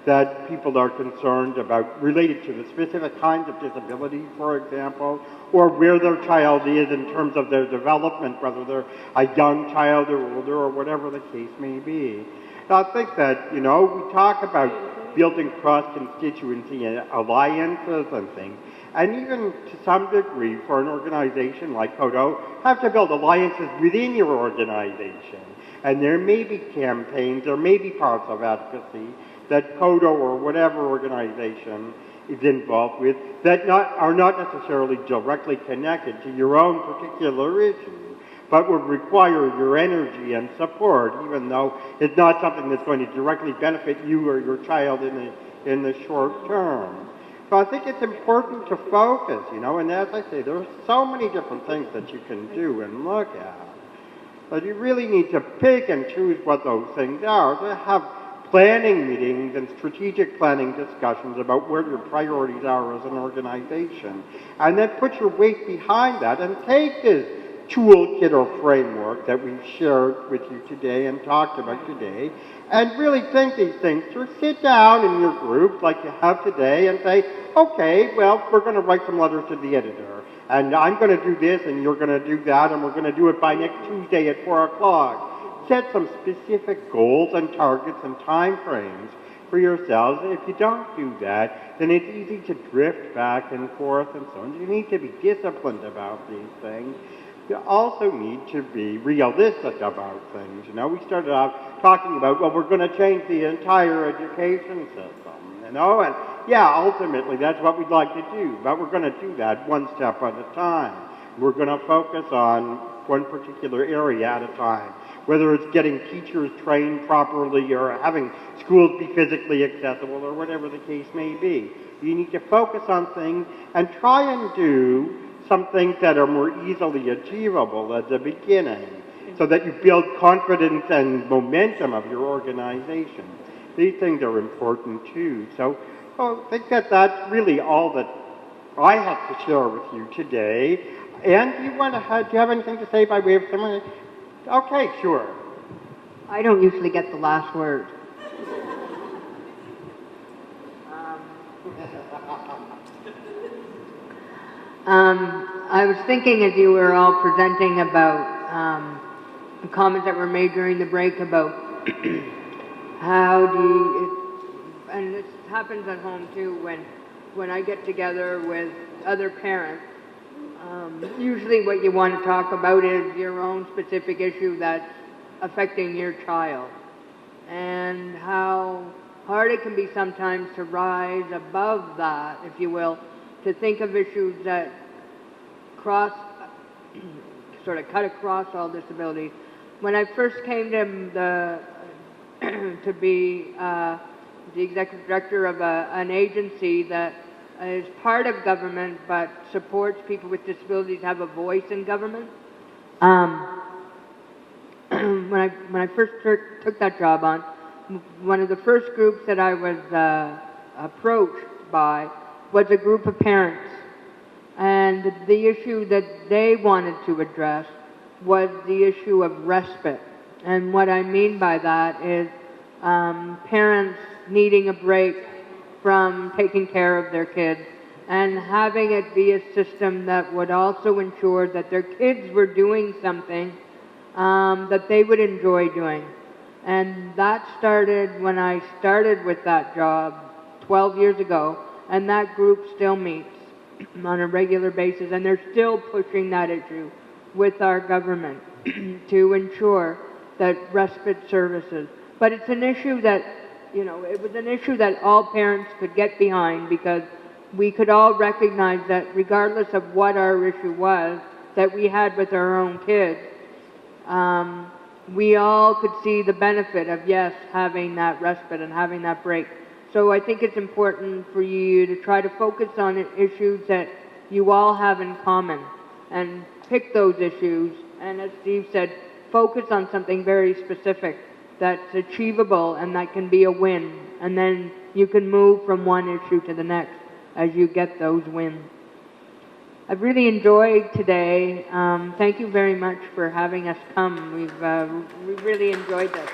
that people are concerned about related to the specific kinds of disabilities, for example, or where their child is in terms of their development, whether they're a young child or older or whatever the case may be. And I think that, we talk about building cross-constituency alliances and things, and even to some degree for an organization like CODO, have to build alliances within your organization. And there may be campaigns, there may be parts of advocacy that CODO or whatever organization is involved with that are not necessarily directly connected to your own particular issue, but would require your energy and support, even though it's not something that's going to directly benefit you or your child in the short term. So I think it's important to focus, and as I say, there are so many different things that you can do and look at. But you really need to pick and choose what those things are, to have planning meetings and strategic planning discussions about where your priorities are as an organization, and then put your weight behind that and take this toolkit or framework that we've shared with you today and talked about today, and really think these things through. Sit down in your group like you have today and say, okay, well, we're going to write some letters to the editor, and I'm going to do this and you're going to do that, and we're going to do it by next Tuesday at 4 o'clock. Set some specific goals and targets and time frames for yourselves. And if you don't do that, then it's easy to drift back and forth and so on. You need to be disciplined about these things. You also need to be realistic about things. We started off talking about, well, we're going to change the entire education system, and ultimately that's what we'd like to do, but we're going to do that one step at a time. We're going to focus on one particular area at a time, whether it's getting teachers trained properly or having schools be physically accessible or whatever the case may be. You need to focus on things and try and do some things that are more easily achievable at the beginning so that you build confidence and momentum of your organization. These things are important too. So I think that that's really all that I have to share with you today. And do you have anything to say by way of summary? Okay, sure. I don't usually get the last word. I was thinking as you were all presenting about the comments that were made during the break about how do you, and this happens at home too, when I get together with other parents, usually what you want to talk about is your own specific issue that's affecting your child, and how hard it can be sometimes to rise above that, if you will, to think of issues that sort of cut across all disabilities. When I first came to be the executive director of an agency that is part of government but supports people with disabilities have a voice in government. When I first took that job on, one of the first groups that I was approached by was a group of parents, and the issue that they wanted to address was the issue of respite. And what I mean by that is parents needing a break from taking care of their kids and having it be a system that would also ensure that their kids were doing something that they would enjoy doing. And that started when I started with that job 12 years ago, and that group still meets on a regular basis, and they're still pushing that issue with our government to ensure that respite services. But it's an issue that, it was an issue that all parents could get behind, because we could all recognize that regardless of what our issue was that we had with our own kids, we all could see the benefit of, yes, having that respite and having that break. So I think it's important for you to try to focus on issues that you all have in common and pick those issues. And as Steve said, focus on something very specific that's achievable and that can be a win. And then you can move from one issue to the next as you get those wins. I've really enjoyed today. Thank you very much for having us come. We've really enjoyed this.